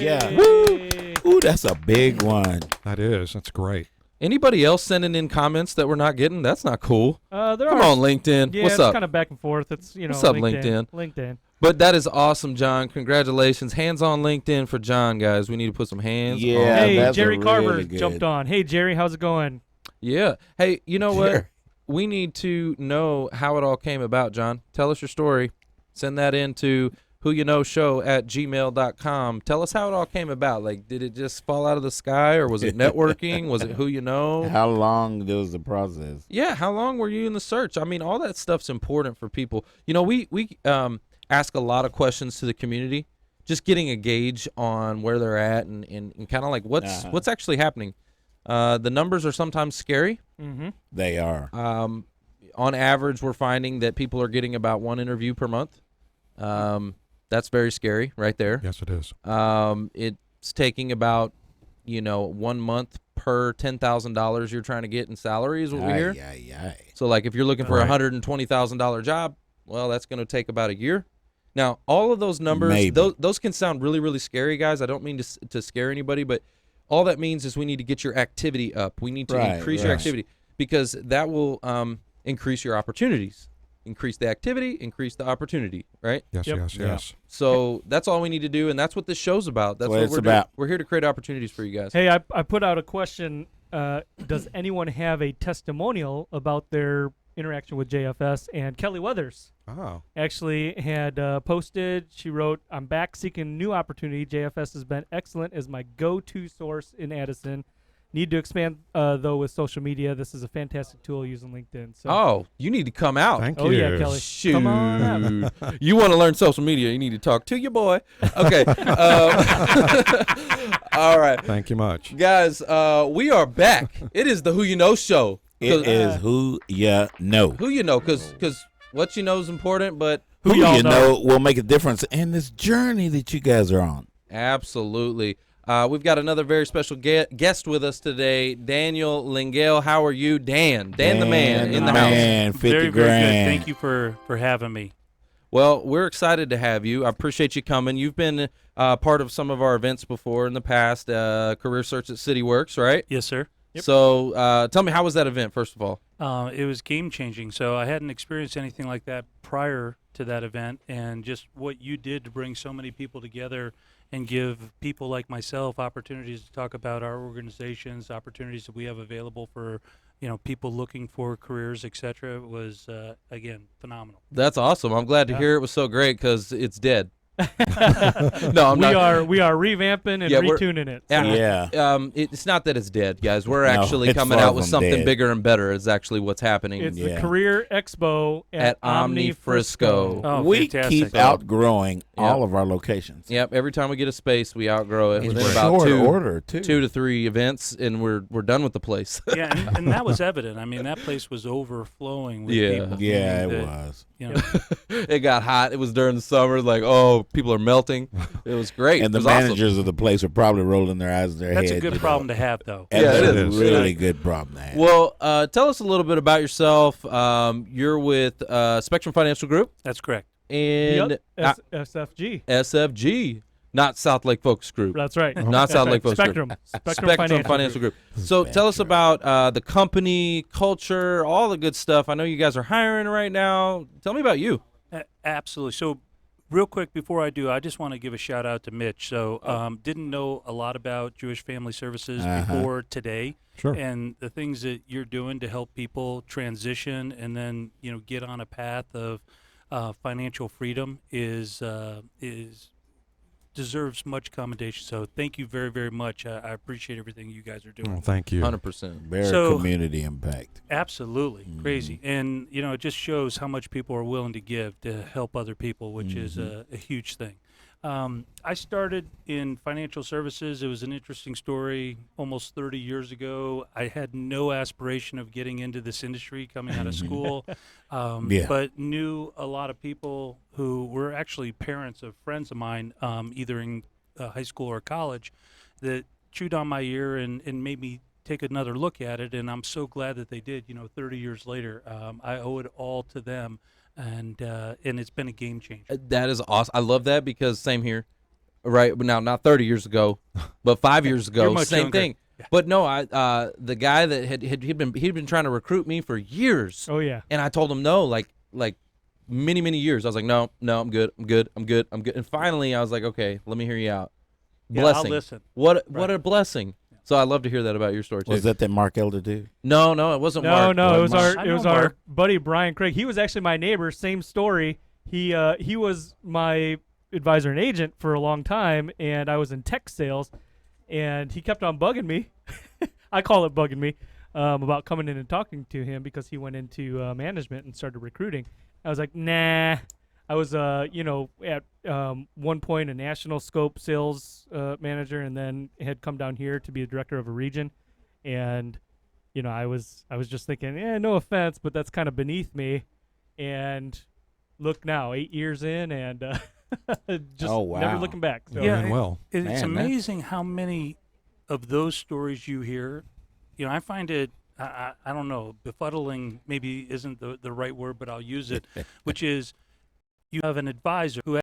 Yeah. Woo! Ooh, that's a big one. That is. That's great. Anybody else sending in comments that we're not getting? That's not cool. Come on, LinkedIn. Yeah, What's it's up? kind of back and forth. It's What's up, LinkedIn? LinkedIn. But that is awesome, John. Congratulations. Hands on LinkedIn for John, guys. We need to put some hands on. Hey, Jerry really Carver good. jumped on. Hey, Jerry, how's it going? Yeah. Hey, you know what? We need to know how it all came about, John. Tell us your story. Send that in to whoyouknowshow@gmail.com. Tell us how it all came about. Like, did it just fall out of the sky, or was it networking? Was it who you know? How long was the process? Yeah, how long were you in the search? I mean, all that stuff's important for people. You know, we ask a lot of questions to the community, just getting a gauge on where they're at and kind of like what's actually happening. The numbers are sometimes scary. Mm-hmm. They are. On average, we're finding that people are getting about one interview per month. That's very scary right there. Yes, it is. It's taking about, 1 month per $10,000 you're trying to get in salary is what we hear. So like if you're looking for a $120,000 job, well, that's going to take about a year. Now, all of those numbers, Maybe. those can sound really, really scary, guys. I don't mean to scare anybody, but all that means is we need to get your activity up. We need to increase your activity because that will increase your opportunities. Increase the activity, increase the opportunity, right? Yes, Yep. yes. So that's all we need to do, and that's what this show's about. That's what it's we're about. doing. We're here to create opportunities for you guys. Hey, I put out a question. Does anyone have a testimonial about their interaction with JFS? And Kelly Weathers Oh. actually had posted. She wrote, "I'm back seeking new opportunity. JFS has been excellent as my go-to source in Addison. Need to expand, though, with social media. This is a fantastic tool using LinkedIn." So, Oh, you need to come out. Thank oh you. yeah, Kelly, Shoot. come on up. You want to learn social media, you need to talk to your boy. Okay. All right. Thank you much. Guys, we are back. It is the Who You Know show. It is who you know. Who you know, because what you know is important, but Who y'all you know? know will make a difference in this journey that you guys are on. absolutely. We've got another very special guest with us today, Daniel Lengyel. How are you, Dan? Dan the man in the house. Man, 50 Very, grand. very good. Thank you for having me. Well, we're excited to have you. I appreciate you coming. You've been part of some of our events before in the past, Career Search at CityWorks, right? Yes, sir. Yep. So tell me, how was that event, first of all? It was game changing. So I hadn't experienced anything like that prior to that event, and just what you did to bring so many people together and give people like myself opportunities to talk about our organizations, opportunities that we have available for people looking for careers, etc. was again phenomenal. That's awesome. I'm glad to hear it was so great because it's dead. No, I'm we not. we are revamping and Yeah, we're- retuning it. Yeah. It's not that it's dead, guys. We're No, actually it's coming far out with from something dead. bigger and better. Is actually what's happening It's Yeah. the Career Expo at Omni Frisco. Oh, we fantastic. keep outgrowing Yep. all of our locations. Yep. Every time we get a space, we outgrow it In within short about order, too. 2 to 3 events, and we're done with the place. Yeah, and that was evident. I mean, that place was overflowing with Yeah. people. Yeah, meaning it that, was. It got hot. It was during the summer. Like, oh, people are melting. It was great. And the It was awesome. managers of the place are probably rolling their eyes in their That's head. a good problem to have, though. Yeah, it That's is. a really good problem to have. Well, tell us a little bit about yourself. You're with Spectrum Financial Group That's correct. and Yep. SFG. SFG, not South Lake Focus Group. That's right. Not That's South right. Lake Focus Spectrum. Group. Spectrum Financial Group. So tell us about the company, culture, all the good stuff. I know you guys are hiring right now. Tell me about you. Absolutely. So, real quick before I do, I just want to give a shout out to Mitch. So, didn't know a lot about Jewish Family Services before today. Sure. And the things that you're doing to help people transition and then get on a path of financial freedom is deserves much commendation. So thank you very, very much. I appreciate everything you guys are doing. Oh, thank you. 100%. Very So- community impact. Absolutely crazy, and it just shows how much people are willing to give to help other people, which is a huge thing. I started in financial services. It was an interesting story. Almost 30 years ago, I had no aspiration of getting into this industry coming out of school, but knew a lot of people who were actually parents of friends of mine, either in high school or college, that chewed on my ear and made me take another look at it. And I'm so glad that they did. 30 years later, I owe it all to them. And it's been a game changer. That is awesome. I love that because same here. Right now, not 30 years ago, but 5 years ago, You're much same younger. thing. Yeah. But no, the guy that he'd been trying to recruit me for years. Oh yeah. And I told him no, like many years. I was like, no, I'm good. And finally, I was like, okay, let me hear you out. Yeah, I'll Blessing. listen. What Right. a blessing. So I love to hear that about your story too. Was that Mark Elder dude? No, it wasn't Mark. No, it was Mark. our I know our Mark. buddy Brian Craig. He was actually my neighbor. Same story. He was my advisor and agent for a long time, and I was in tech sales, and he kept on bugging me. I call it bugging me about coming in and talking to him because he went into management and started recruiting. I was like, nah. I was at one point a national scope sales manager, and then had come down here to be a director of a region, and I was just thinking, no offense, but that's kind of beneath me. And look now, 8 years in, and just Oh, wow. never looking back. So. Yeah. Doing well. It's Man, amazing how many of those stories you hear. I find it, I don't know, befuddling maybe isn't the right word, but I'll use it, which is you have an advisor who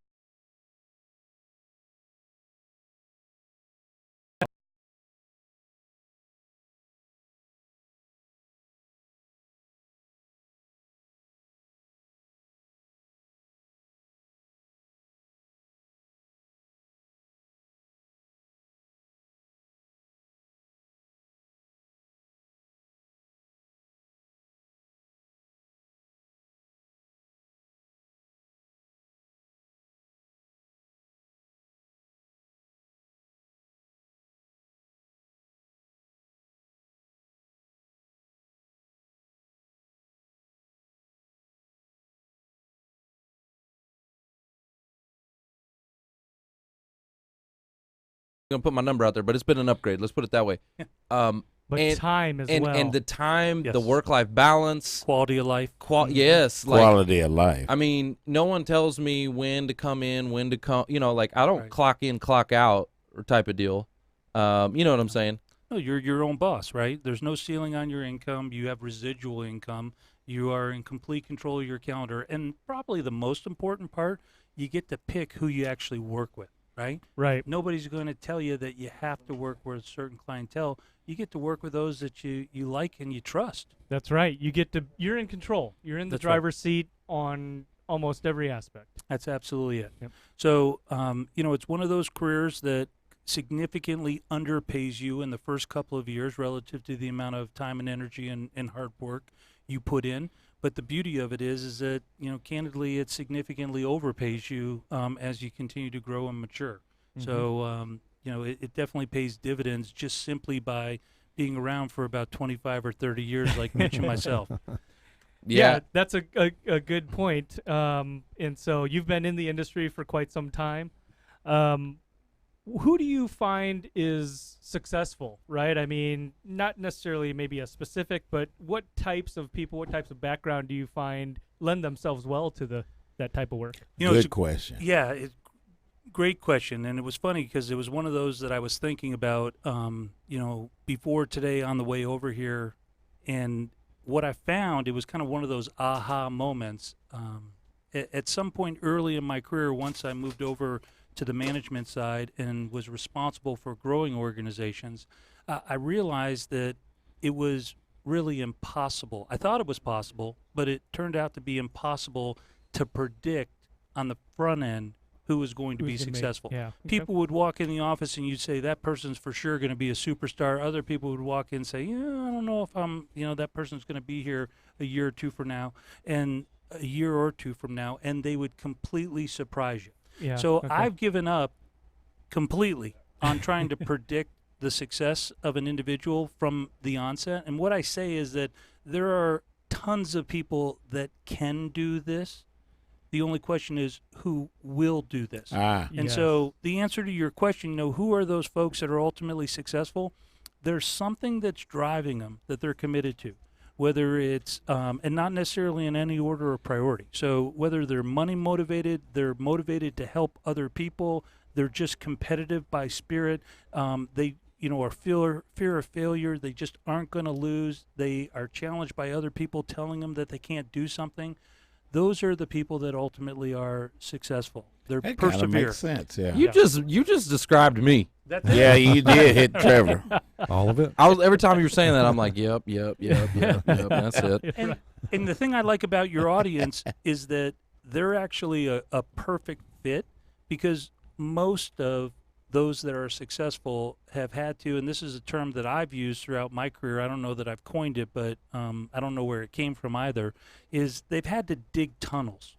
gonna put my number out there, but it's been an upgrade. Let's put it that way. But and, time as well. And the time, Yes. the work-life balance, quality of life. yes, like, Quality of life. I mean, no one tells me when to come in, when to come. You know, like I don't Right. clock in, clock out, or type of deal. You know what I'm saying? No, you're your own boss, right? There's no ceiling on your income. You have residual income. You are in complete control of your calendar. And probably the most important part, you get to pick who you actually work with, right? Right. Nobody's going to tell you that you have to work with a certain clientele. You get to work with those that you like and you trust. That's right. You're in control. You're in the That's right. driver's seat on almost every aspect. That's absolutely it. Yep. So, it's one of those careers that significantly underpays you in the first couple of years relative to the amount of time and energy and hard work you put in. But the beauty of it is that, candidly, it significantly overpays you as you continue to grow and mature. So, it definitely pays dividends just simply by being around for about 25 or 30 years like Mitch and myself. Yeah, that's a good point. And so you've been in the industry for quite some time. Who do you find is successful, right? I mean, not necessarily maybe a specific, but what types of people, what types of background do you find lend themselves well to that type of work? Good question. Yeah, great question. And it was funny because it was one of those that I was thinking about, before today on the way over here. And what I found, it was kind of one of those aha moments. At some point early in my career, once I moved over to the management side and was responsible for growing organizations, I realized that it was really impossible. I thought it was possible, but it turned out to be impossible to predict on the front end who was going to be successful. People would walk in the office and you'd say, that person's for sure going to be a superstar. Other people would walk in and say, I don't know if that person's going to be here a year or two from now, and a year or two from now, and they would completely surprise you. Yeah. So I've given up completely on trying to predict the success of an individual from the onset. And what I say is that there are tons of people that can do this. The only question is who will do this. And so the answer to your question, who are those folks that are ultimately successful? There's something that's driving them that they're committed to, whether it's, and not necessarily in any order of priority. So whether they're money motivated, they're motivated to help other people, they're just competitive by spirit, they are fear of failure, they just aren't going to lose, they are challenged by other people telling them that they can't do something. Those are the people that ultimately are successful. They're That persevere. kind of makes sense, yeah. You just described me. Yeah, you did hit Trevor. All of it. Every time you were saying that, I'm like, yep. That's it. And the thing I like about your audience is that they're actually a perfect fit, because most of those that are successful have had to, and this is a term that I've used throughout my career, I don't know that I've coined it, but I don't know where it came from either, is they've had to dig tunnels.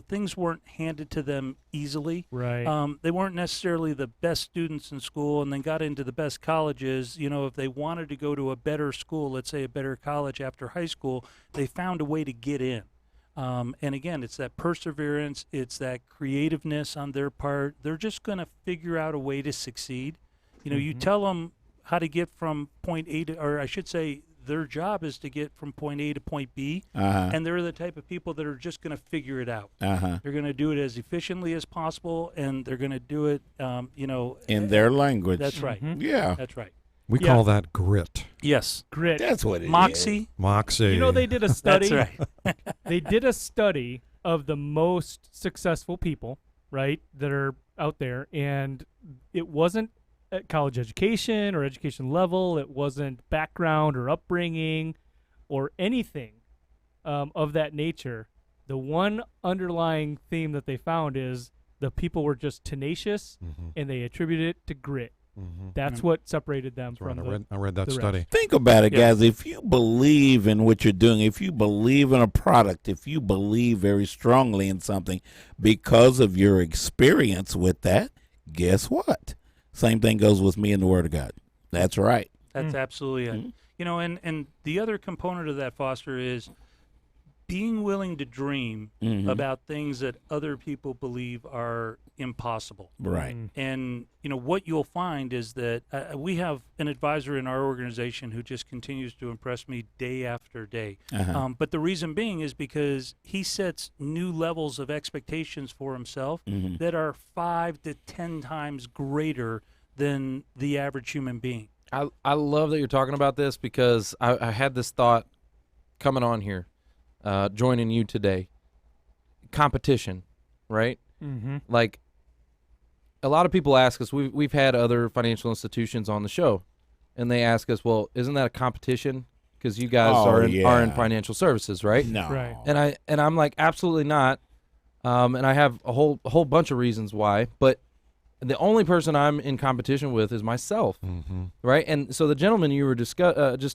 Things weren't handed to them easily. Right. They weren't necessarily the best students in school and then got into the best colleges. If they wanted to go to a better school, let's say a better college after high school, they found a way to get in. And again, it's that perseverance, it's that creativeness on their part. They're just going to figure out a way to succeed. You tell them how to get from point A to, or I should say, their job is to get from point A to point B, and they're the type of people that are just going to figure it out. They're going to do it as efficiently as possible, and they're going to do it, in their language. That's right. Yeah. That's right. We call that grit. Yes. Grit. That's what it is. Moxie. Moxie. They did a study. That's right. They did a study of the most successful people, right, that are out there, and it wasn't at college education or education level. It wasn't background or upbringing or anything of that nature. The one underlying theme that they found is the people were just tenacious, and they attributed it to grit. That's what separated them That's from right. I read that the study. rest. Think about it, guys. If you believe in what you're doing, if you believe in a product, if you believe very strongly in something because of your experience with that, guess what? Same thing goes with me and the Word of God. That's right. That's absolutely it. You know, and the other component of that, Foster, is being willing to dream about things that other people believe are impossible. Right. And, you know, what you'll find is that we have an advisor in our organization who just continues to impress me day after day. But the reason being is because he sets new levels of expectations for himself that are 5 to 10 times greater than the average human being. I love that you're talking about this because I had this thought coming on here, joining you today. Competition, right? Like, a lot of people ask us, we've had other financial institutions on the show, and they ask us, well, isn't that a competition? Because you guys are in financial services, right? No. Right. And I'm like, absolutely not. And I have a whole bunch of reasons why, but the only person I'm in competition with is myself, right? And so the gentleman you were just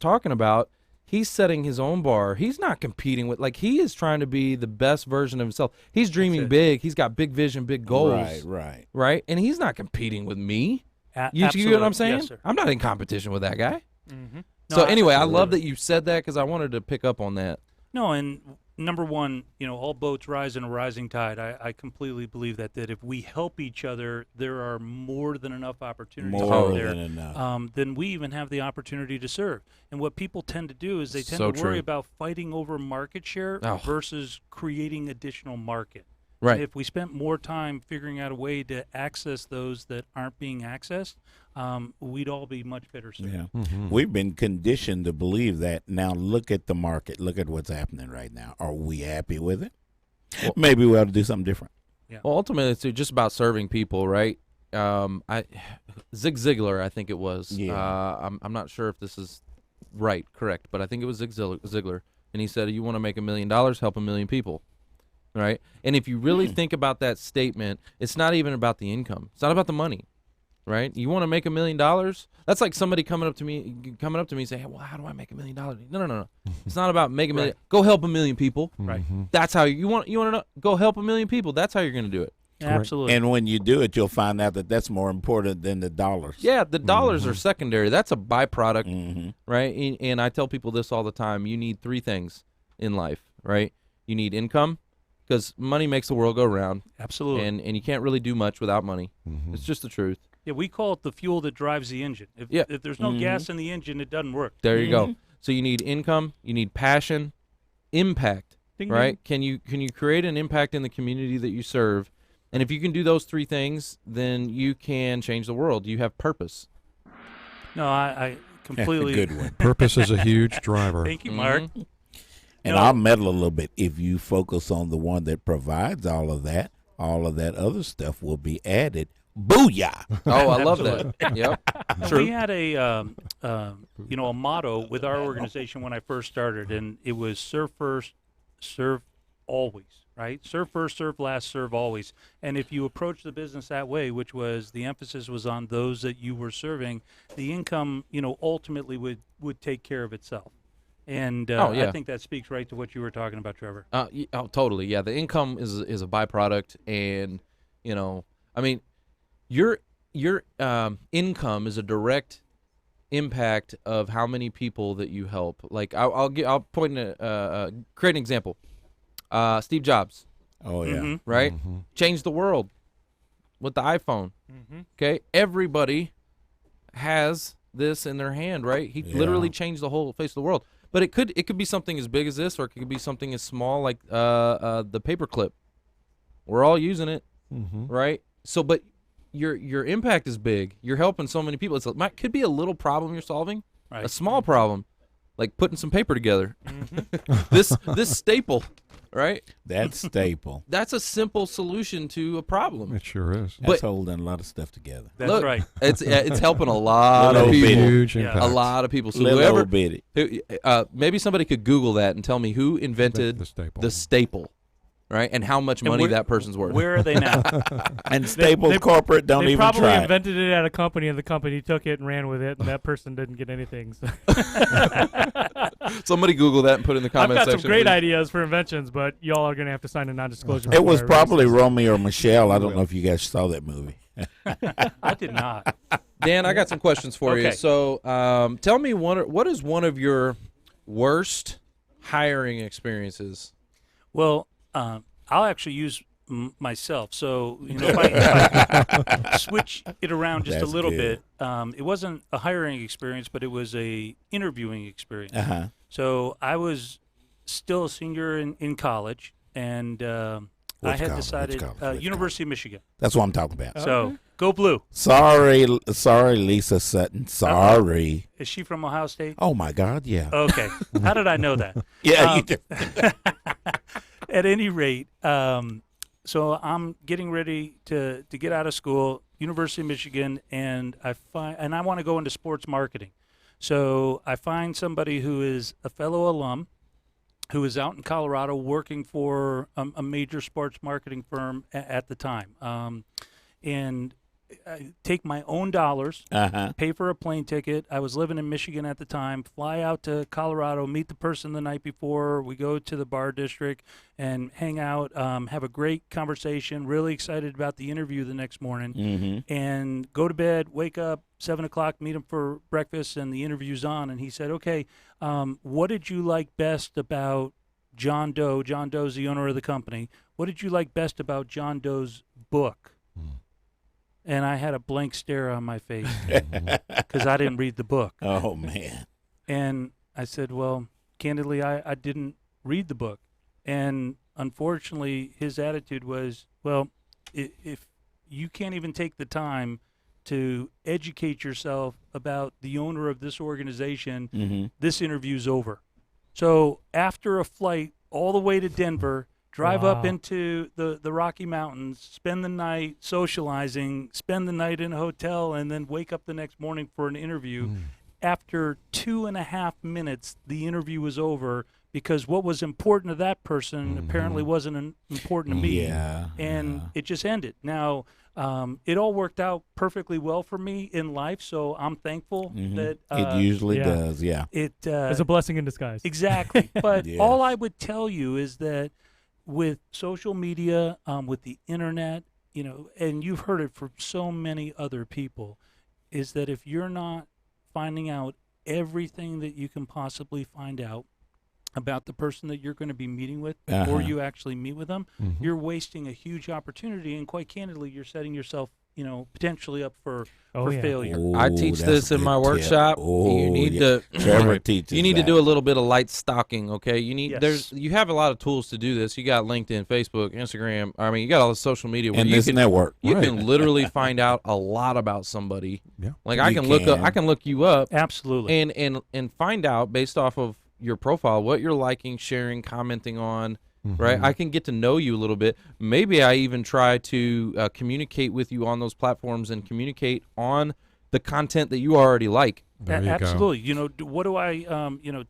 talking about, he's setting his own bar. He's not competing with, like, he is trying to be the best version of himself. He's dreaming big. He's got big vision, big goals. Right? And he's not competing with me. You get what I'm saying? Yes, sir. I'm not in competition with that guy. No, So anyway, I love that you said that because I wanted to pick up on that. No, and number one, you know, all boats rise in a rising tide. I completely believe that if we help each other, there are more than enough opportunities out there. Then we even have the opportunity to serve. And what people tend to do is they tend to worry about fighting over market share versus creating additional market. Right. And if we spent more time figuring out a way to access those that aren't being accessed, we'd all be much better served. Yeah. We've been conditioned to believe that. Now look at the market. Look at what's happening right now. Are we happy with it? Well, maybe we ought to do something different. Yeah. Well, ultimately, it's just about serving people, right? Zig Ziglar, I think it was. Yeah. I'm not sure if this is correct, but I think it was Zig Ziglar. And he said, you want to make $1 million, help 1 million people. Right? And if you really think about that statement, it's not even about the income. It's not about the money. Right? You want to make $1 million? That's like somebody coming up to me and saying, hey, well, how do I make $1 million? No. It's not about making $1 million. Go help 1 million people. Right. That's how you want to know. Go help 1 million people. That's how you're going to do it. Absolutely. And when you do it, you'll find out that that's more important than the dollars. Yeah, the dollars are secondary. That's a byproduct, right? And I tell people this all the time. You need 3 things in life, right? You need income, because money makes the world go round. Absolutely. And you can't really do much without money. It's just the truth. Yeah, we call it the fuel that drives the engine. If there's no gas in the engine, it doesn't work. There you go. So you need income, you need passion, impact, Ding, right? Can you create an impact in the community that you serve? And if you can do those 3 things, then you can change the world. You have purpose. No, I completely. Good one. Purpose is a huge driver. Thank you, Mark. And I'll meddle a little bit. If you focus on the one that provides all of that other stuff will be added. Booyah! Oh, I love that. Yep. We had a motto with our organization when I first started, and it was serve first, serve always. Right? Serve first, serve last, serve always. And if you approach the business that way, which was the emphasis was on those that you were serving, the income, ultimately would take care of itself. And I think that speaks right to what you were talking about, Trevor. Totally. Yeah, the income is a byproduct, and I mean, your income is a direct impact of how many people that you help. Like I'll create an example. Steve Jobs. Oh yeah. Right? Changed the world with the iPhone. Okay? Everybody has this in their hand, right? He literally changed the whole face of the world. But it could be something as big as this, or it could be something as small like the paperclip. We're all using it, right? So, but your impact is big. You're helping so many people. It could be a little problem you're solving, a small problem, like putting some paper together. This staple, right? That's staple. That's a simple solution to a problem. It sure is. That's holding a lot of stuff together. That's Look, right. It's helping a lot of Little people. bitty. Huge Yeah. impact. A lot of people. So Little whoever, old bitty. maybe somebody could Google that and tell me who invented The staple. the staple, right? And how much And money where- that person's worth. Where are they now? And Staples they- Corporate don't they even probably try. invented it at a company, and the company took it and ran with it, and that person didn't get anything. So. Somebody Google that and put it in the I've comment got section. some great please. ideas for inventions, but y'all are going to have to sign a non-disclosure. It was before I release probably this. Romeo or Michelle. I don't know if you guys saw that movie. I did not. Dan, I got some questions for you. Okay. So, tell me what is one of your worst hiring experiences? Well, I'll actually use myself. So, if I switch it around just a That's little good. bit, it wasn't a hiring experience, but it was a interviewing experience. Uh-huh. So I was still a senior in college, and I Which had college? decided Which University of Michigan. That's what I'm talking about. So go blue. Sorry, Lisa Sutton. Sorry. Is she from Ohio State? Oh, my God, yeah. Okay. How did I know that? Yeah, you did. At any rate, so I'm getting ready to get out of school, University of Michigan, and I want to go into sports marketing. So I find somebody who is a fellow alum, who is out in Colorado working for a major sports marketing firm at the time, and I take my own dollars, Uh-huh. pay for a plane ticket. I was living in Michigan at the time, fly out to Colorado, meet the person the night before. We go to the bar district and hang out, have a great conversation, really excited about the interview the next morning, Mm-hmm. and go to bed, wake up, 7 o'clock, meet him for breakfast, and the interview's on. And he said, okay, what did you like best about John Doe? John Doe's the owner of the company. What did you like best about John Doe's book? And I had a blank stare on my face because I didn't read the book. Oh, man. And I said, well, candidly, I didn't read the book. And unfortunately, his attitude was, well, if you can't even take the time to educate yourself about the owner of this organization, Mm-hmm. this interview's over. So after a flight all the way to Denver, drive up Wow. into the Rocky Mountains, spend the night socializing, spend the night in a hotel, and then wake up the next morning for an interview. After 2.5 minutes, the interview was over because what was important to that person apparently wasn't important to me. Yeah. And yeah. it just ended. Now, it all worked out perfectly well for me in life, so I'm thankful Mhm. that It usually yeah. does, yeah. it It's a blessing in disguise. exactly. But Yes. all I would tell you is that with social media, with the internet, and you've heard it from so many other people, is that if you're not finding out everything that you can possibly find out about the person that you're going to be meeting with before Uh-huh. you actually meet with them, Mhm. you're wasting a huge opportunity, and quite candidly, you're setting yourself, potentially up for Oh, yeah. failure. I Oh, teach that's this a in my good tip. workshop. Oh, You need yeah. to Trevor teaches you need to that. do a little bit of light stalking, okay? You need Yes. you have a lot of tools to do this. You got LinkedIn, Facebook, Instagram. I mean, you got all the social media where And you this can network. you Right. can literally find out a lot about somebody. Yeah. Like I You can look up can. I can look you up Absolutely. and find out based off of your profile what you're liking, sharing, commenting on. Right, I can get to know you a little bit. Maybe I even try to communicate with you on those platforms and communicate on the content that you already like. There you go. Absolutely. What do I,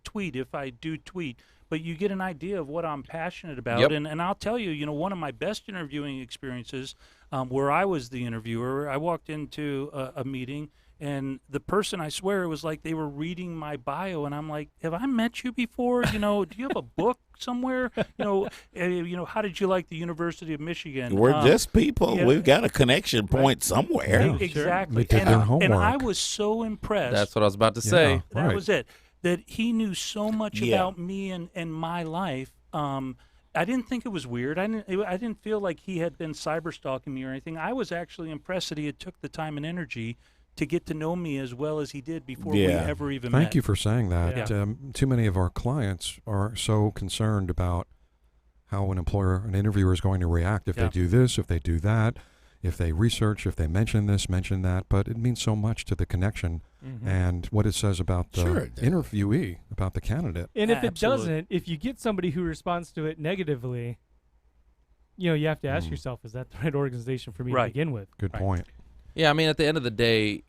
tweet if I do tweet? But you get an idea of what I'm passionate about. Yep. And I'll tell you, one of my best interviewing experiences where I was the interviewer, I walked into a meeting, and the person, I swear, it was like they were reading my bio, and I'm like, have I met you before? Do you have a book somewhere? How did you like the University of Michigan? We're just people. yeah. We've got a connection point somewhere. Yeah. Exactly. They did their And I homework. was so impressed. That's what I was about to say. Yeah. That Right. was it. That he knew so much Yeah. about me and my life. I didn't think it was weird. I didn't feel like he had been cyber stalking me or anything. I was actually impressed that he had took the time and energy to get to know me as well as he did before we Yeah. ever even met. Thank you for saying that. Yeah. Too many of our clients are so concerned about how an interviewer is going to react if Yeah. they do this, if they do that, if they research, if they mention this, mention that. But it means so much to the connection Mhm. and what it says about the Sure it does. interviewee. about the candidate. And if it Absolutely. doesn't, if you get somebody who responds to it negatively, you have to ask yourself, is that the right organization for me to Right. begin with? Good Right. point. Yeah, I mean, at the end of the day,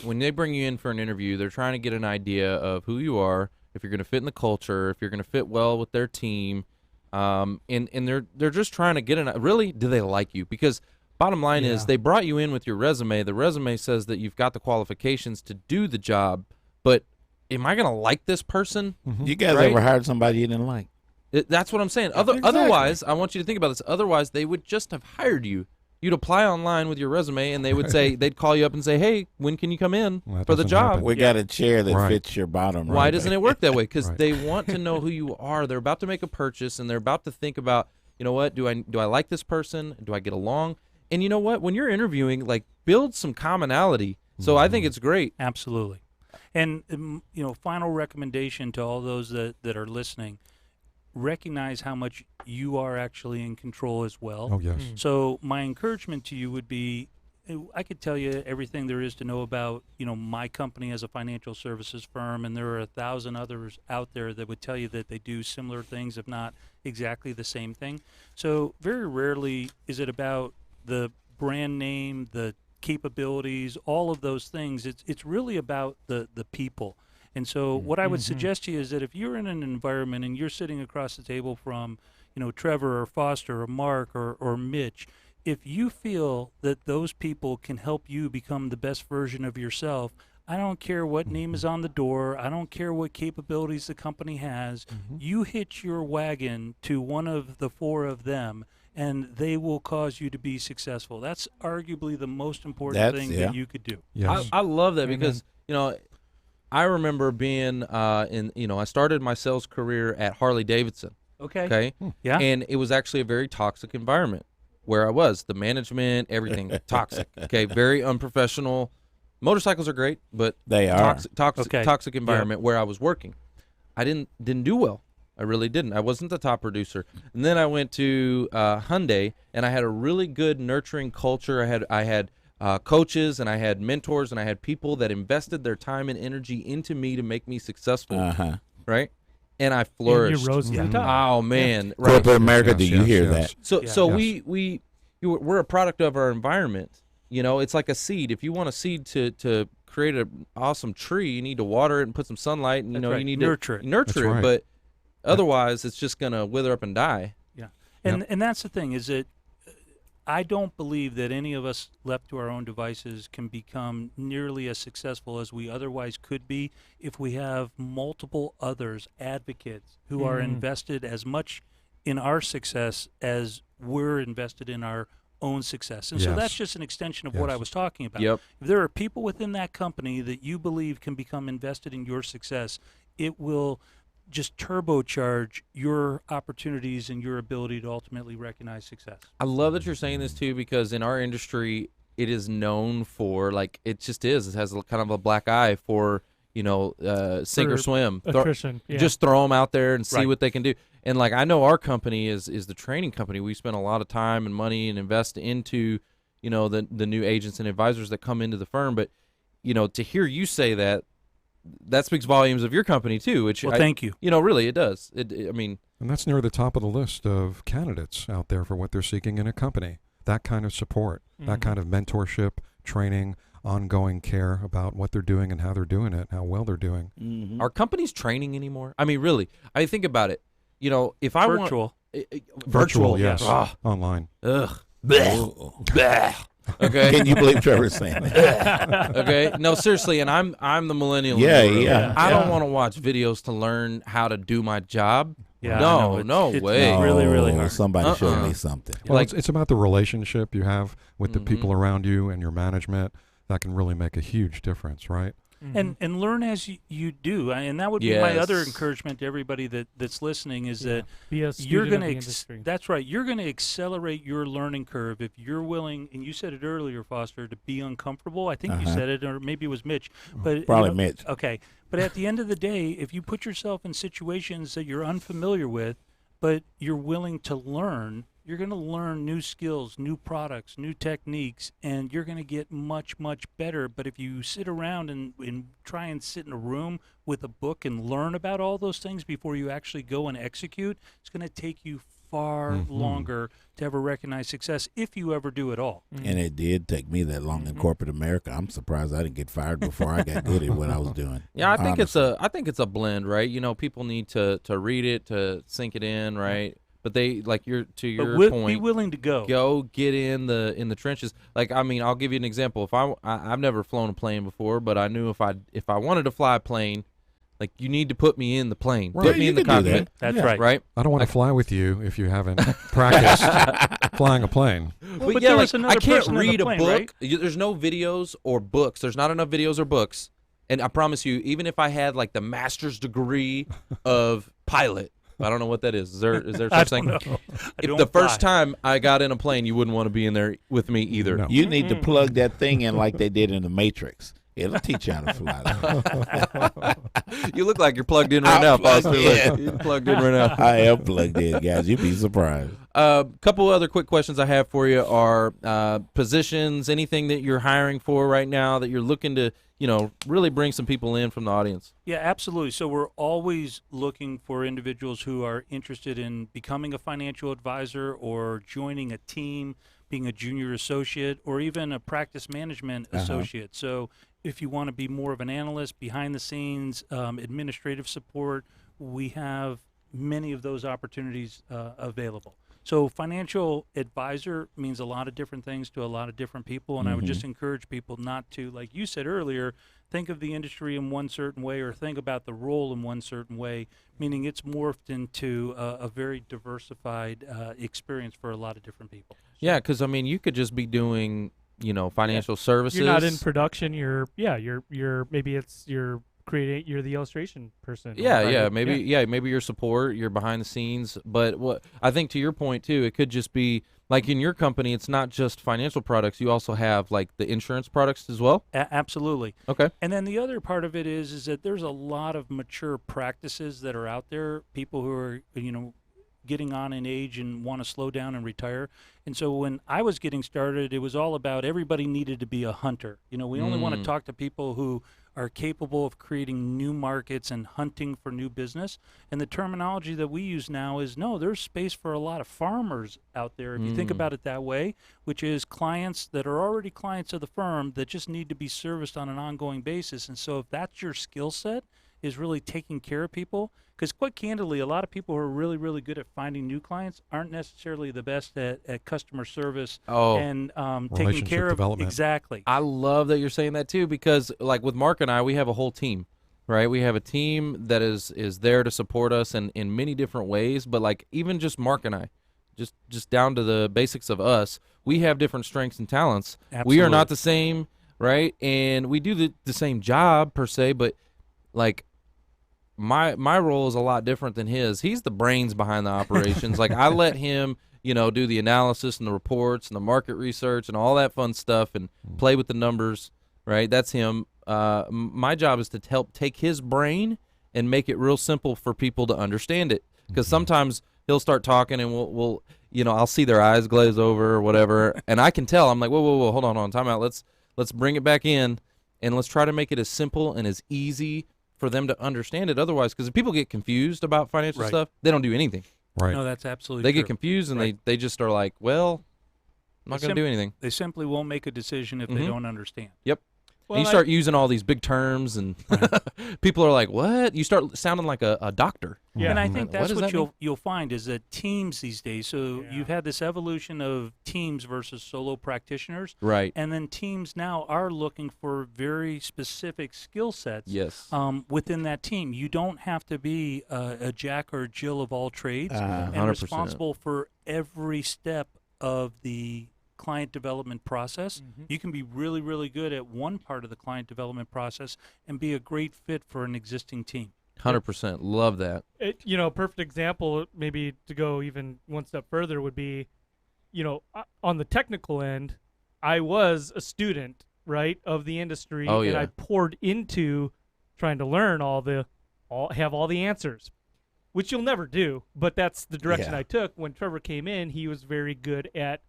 when they bring you in for an interview, they're trying to get an idea of who you are, if you're going to fit in the culture, if you're going to fit well with their team, and they're just trying to get really, do they like you? Because bottom line is, they brought you in with your resume. The resume says that you've got the qualifications to do the job, but am I going to like this person? You guys Right? ever hired somebody you didn't like? That's what I'm saying. Exactly. Otherwise, I want you to think about this. Otherwise, they would just have hired you. You'd apply online with your resume, and they would say they'd call you up and say, "Hey, when can you come in Well, that for the doesn't job?" happen. We got a chair that Right. fits your bottom. Why right doesn't there. it work that way? Because Right. they want to know who you are. They're about to make a purchase, and they're about to think about, you know what? Do I like this person? Do I get along? And you know what? When you're interviewing, like, build some commonality. So I think it's great. Absolutely. And, final recommendation to all those that are listening, recognize how much you are actually in control as well. Oh, yes. So my encouragement to you would be, I could tell you everything there is to know about, my company as a financial services firm, and there are 1,000 others out there that would tell you that they do similar things, if not exactly the same thing. So very rarely is it about the brand name, the capabilities, all of those things. It's really about the people. And so what I would suggest to you is that if you're in an environment and you're sitting across the table from, Trevor or Foster or Mark or Mitch, if you feel that those people can help you become the best version of yourself, I don't care what name is on the door. I don't care what capabilities the company has. You hitch your wagon to one of the four of them, and they will cause you to be successful. That's arguably the most important thing that you could do. Yes. I love that Amen. because, I remember being I started my sales career at Harley Davidson. Okay. Yeah. And it was actually a very toxic environment where I was. The management, everything toxic. Okay. Very unprofessional. Motorcycles are great, but They are. toxic environment where I was working. I didn't do well. I really didn't. I wasn't the top producer. And then I went to Hyundai, and I had a really good nurturing culture. I had coaches, and I had mentors, and I had people that invested their time and energy into me to make me successful. Right? And I flourished. And you rose to the top. Oh man! Right. Corporate America, Yes, do you yes, hear yes. that? So Yeah. we're a product of our environment. It's like a seed. If you want a seed to create an awesome tree, you need to water it and put some sunlight, and That's right. you need Nurture to it. nurture That's it. right. But otherwise, it's just gonna wither up and die. Yeah. And that's the thing, is that I don't believe that any of us left to our own devices can become nearly as successful as we otherwise could be if we have multiple others, advocates, who are invested as much in our success as we're invested in our own success. And so Yes. that's just an extension of what I Yes. was talking about. Yep. If there are people within that company that you believe can become invested in your success, it will just turbocharge your opportunities and your ability to ultimately recognize success. I love that you're saying this too, because in our industry, it is known for, like, it just is. It has kind of a black eye for sink or For swim. Attrition. Yeah. Just throw them out there and see Right. what they can do. And like, I know our company is the training company. We spend a lot of time and money and invest into the new agents and advisors that come into the firm. But to hear you say that speaks volumes of your company too. Which Well, thank you. Really, it does. I mean, And that's near the top of the list of candidates out there for what they're seeking in a company. That kind of support, that kind of mentorship, training, ongoing care about what they're doing and how they're doing it, how well they're doing. are companies training anymore? I mean, really, I think about it. If I Virtual. want Virtual, yes. Ah, Online. ugh. Blech. Blech. Okay. Can you believe Trevor's saying that? Okay. No, seriously, and I'm the millennial. in Yeah, the room. yeah. I don't want to watch videos to learn how to do my job. Yeah, I No, know. no It's way. really, really Oh, hard. Somebody show me something. Well, Like- it's about the relationship you have with the people around you and your management. That can really make a huge difference, right? And learn as you do. And that would be my other Yes. encouragement to everybody that's listening, is that Be a you're student going of the to industry. that's right, you're going to accelerate your learning curve if you're willing, and you said it earlier, Foster, to be uncomfortable. I think you said it, or maybe it was Mitch, but Probably Mitch. Okay, but at the end of the day, if you put yourself in situations that you're unfamiliar with, but you're willing to learn, you're going to learn new skills, new products, new techniques, and you're going to get much, much better. But if you sit around and try and sit in a room with a book and learn about all those things before you actually go and execute, it's going to take you far longer to ever recognize success if you ever do at all. And it did take me that long in corporate America. I'm surprised I didn't get fired before I got good at what I was doing. Yeah, I think it's a blend, right? You know, people need to read it, to sink it in, right? But they, like, your point, be willing to go get in the trenches. Like, I mean, I'll give you an example. If I've never flown a plane before, but I knew if I wanted to fly a plane, like, you need to put me in the plane, Right. put me You in the can do cockpit. that. That's Right? I don't want to fly with you if you haven't practiced flying a plane. Well, but yeah, there like, was another I can't person on the read plane, a book. right? There's no videos or books. There's not enough videos or books. And I promise you, even if I had like the master's degree of pilot, I don't know what that is. Is there such thing? If the first time I got in a plane, you wouldn't want to be in there with me either. No. You need to plug that thing in like they did in the Matrix. It'll teach you how to fly. You look like you're plugged in right now, Foster. You're plugged in right now. I am plugged in, guys. You'd be surprised. Couple other quick questions I have for you are positions, anything that you're hiring for right now that you're looking to, really bring some people in from the audience. Yeah, absolutely. So we're always looking for individuals who are interested in becoming a financial advisor or joining a team, being a junior associate, or even a practice management associate. So if you want to be more of an analyst, behind the scenes, administrative support, we have many of those opportunities available. So financial advisor means a lot of different things to a lot of different people, and I would just encourage people not to, like you said earlier, think of the industry in one certain way or think about the role in one certain way, meaning it's morphed into a very diversified experience for a lot of different people. Yeah, because, I mean, you could just be doing, financial services. You're not in production. You're maybe it's you're the illustration person. Maybe your support, you're behind the scenes. But what I think, to your point too, it could just be like in your company, it's not just financial products. You also have like the insurance products as well. Absolutely. Okay. And then the other part of it is that there's a lot of mature practices that are out there. People who are getting on in age and want to slow down and retire. And so when I was getting started, it was all about everybody needed to be a hunter. We only want to talk to people who are capable of creating new markets and hunting for new business. And the terminology that we use now is, no, there's space for a lot of farmers out there, if you think about it that way, which is clients that are already clients of the firm that just need to be serviced on an ongoing basis. And so if that's your skill set, is really taking care of people, because quite candidly, a lot of people who are really, really good at finding new clients aren't necessarily the best at customer service and taking care of development. Exactly. I love that you're saying that too, because like with Mark and I, we have a whole team, right? We have a team that is there to support us in many different ways, but like even just Mark and I, just down to the basics of us, we have different strengths and talents. Absolutely. We are not the same, right? And we do the same job per se, but like my role is a lot different than his. He's the brains behind the operations. Like I let him, do the analysis and the reports and the market research and all that fun stuff and play with the numbers, right? That's him. My job is to help take his brain and make it real simple for people to understand it. Because sometimes he'll start talking and we'll I'll see their eyes glaze over or whatever, and I can tell. I'm like, whoa, hold on, time out. Let's bring it back in and let's try to make it as simple and as easy for them to understand it. Otherwise, because if people get confused about financial stuff, they don't do anything. Right. No, that's absolutely They true. get confused and they just are like, well, I'm not going to do anything. They simply won't make a decision if they don't understand. Yep. Well, and you start using all these big terms and people are like, what? You start sounding like a doctor. Yeah. And I think that's does what that you'll find is that teams these days, so you've had this evolution of teams versus solo practitioners. Right. And then teams now are looking for very specific skill sets Yes. within that team. You don't have to be a Jack or a Jill of all trades and 100%. responsible for every step of the client development process. You can be really, really good at one part of the client development process and be a great fit for an existing team. 100%. Love that. Perfect example, maybe to go even one step further, would be, on the technical end, I was a student, right, of the industry, and I poured into trying to learn have all the answers, which you'll never do, but that's the direction Yeah. I took. When Trevor came in, he was very good at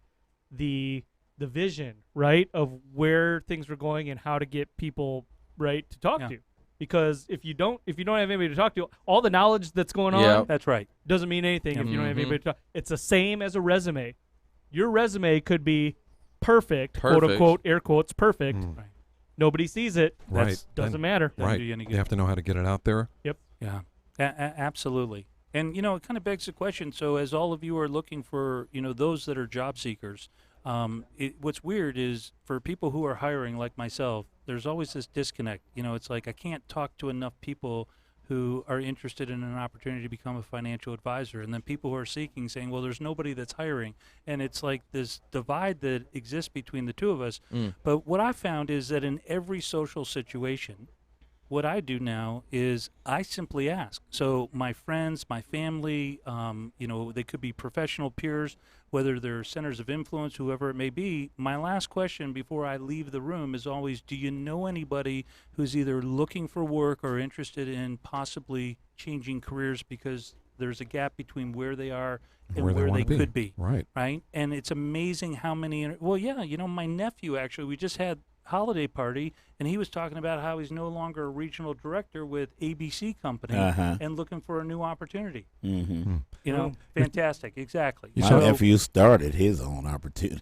the vision, right, of where things were going and how to get people right to talk to. Because if you don't have anybody to talk to, all the knowledge that's going on That's right. doesn't mean anything if you don't have anybody to talk. It's the same as a resume. Your resume could be perfect, quote unquote, air quotes, perfect. Right. Nobody sees it. Right. Doesn't matter. Doesn't Right. do you any You good. have to know how to get it out there. Yep. Yeah, absolutely. And you know, it kind of begs the question. So, as all of you are looking for, you know, those that are job seekers, what's weird is for people who are hiring, like myself, there's always this disconnect. You know, it's like I can't talk to enough people who are interested in an opportunity to become a financial advisor, and then people who are seeking, saying, "Well, there's nobody that's hiring," and it's like this divide that exists between the two of us. But what I found is that in every social situation, what I do now is I simply ask. So my friends, my family, you know, they could be professional peers, whether they're centers of influence, whoever it may be. My last question before I leave the room is always, do you know anybody who's either looking for work or interested in possibly changing careers because there's a gap between where they are and where they wanna could be. Right. Right? And it's amazing how many, well, yeah, you know, my nephew actually, we just had holiday party, and he was talking about how he's no longer a regional director with ABC Company and looking for a new opportunity. Mm-hmm. You know, fantastic, exactly. You My So- nephew started his own opportunity.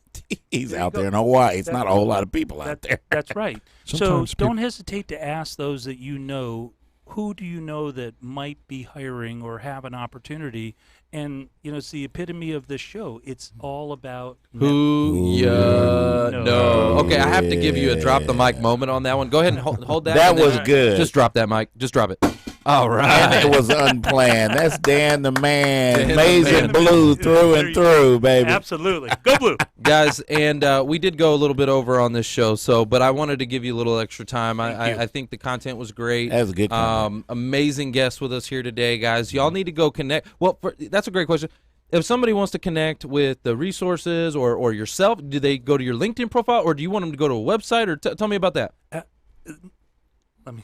He's There you out go. there in Hawaii. It's That- not a whole lot of people out there. That's right. So Sometimes don't hesitate to ask those that you know, who do you know that might be hiring or have an opportunity? And, you know, it's the epitome of this show. It's all about Who ya know? Okay, I have to give you a drop the mic moment on that one. Go ahead and hold that. That and then was good. Just drop that mic. Just drop it. All And right. it was unplanned. That's Dan the man. Dan the Amazing man. blue through There and you go. through, baby. Absolutely. Go Blue. Guys, and we did go a little bit over on this show, but I wanted to give you a little extra time. Thank you. I think the content was great. That was a good comment. Amazing guests with us here today, guys. Y'all need to go connect. Well, that's a great question. If somebody wants to connect with the resources or yourself, do they go to your LinkedIn profile, or do you want them to go to a website? Or tell me about that. Let me.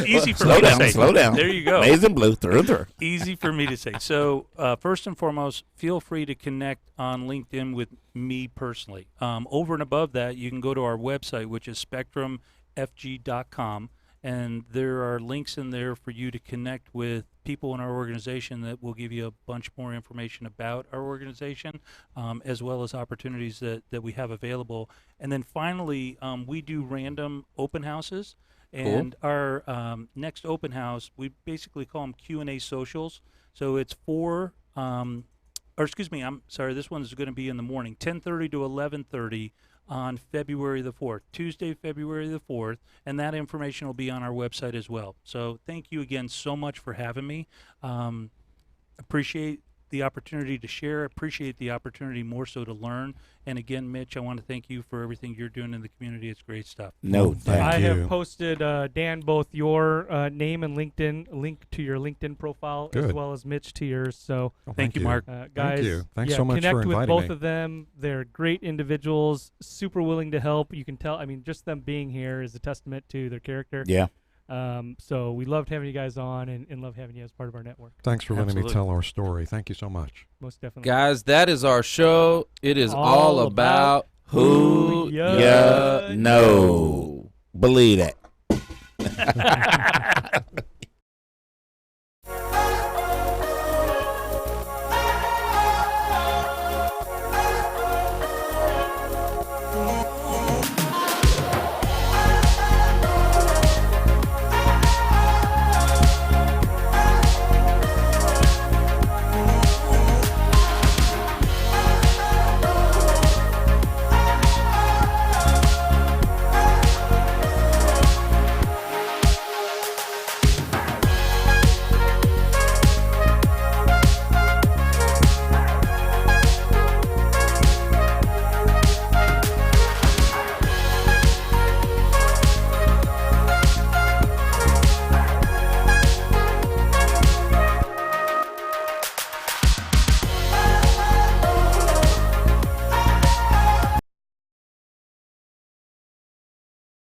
Easy for me to say. Slow down. There you go. Amazing blue through and through. Easy for me to say. So, first and foremost, feel free to connect on LinkedIn with me personally. Over and above that, you can go to our website, which is spectrumfg.com, and there are links in there for you to connect with people in our organization that will give you a bunch more information about our organization, as well as opportunities that we have available. And then finally, we do random open houses. And our next open house, we basically call them Q&A socials. So it's I'm sorry, this one is going to be in the morning, 10:30 to 11:30 on February the 4th, Tuesday, February the 4th, and that information will be on our website as well. So thank you again so much for having me. Appreciate the opportunity to share, appreciate the opportunity more so to learn. And again, Mitch, I want to thank you for everything you're doing in the community. It's great stuff. No Thank doubt. I you. have posted, Dan, both your name and LinkedIn, link to your LinkedIn profile, as Good. well as Mitch to yours. So, Well, Thank you, Mark. guys, Thank you. Thanks yeah, so much connect for with inviting both me. of them. They're great individuals, super willing to help. You can tell, I mean, just them being here is a testament to their character. Yeah. So we loved having you guys on and love having you as part of our network. Thanks for letting me Absolutely. tell our story. Thank you so much. Most definitely. Guys, that is our show. It is all about Who ya ya know. Believe that.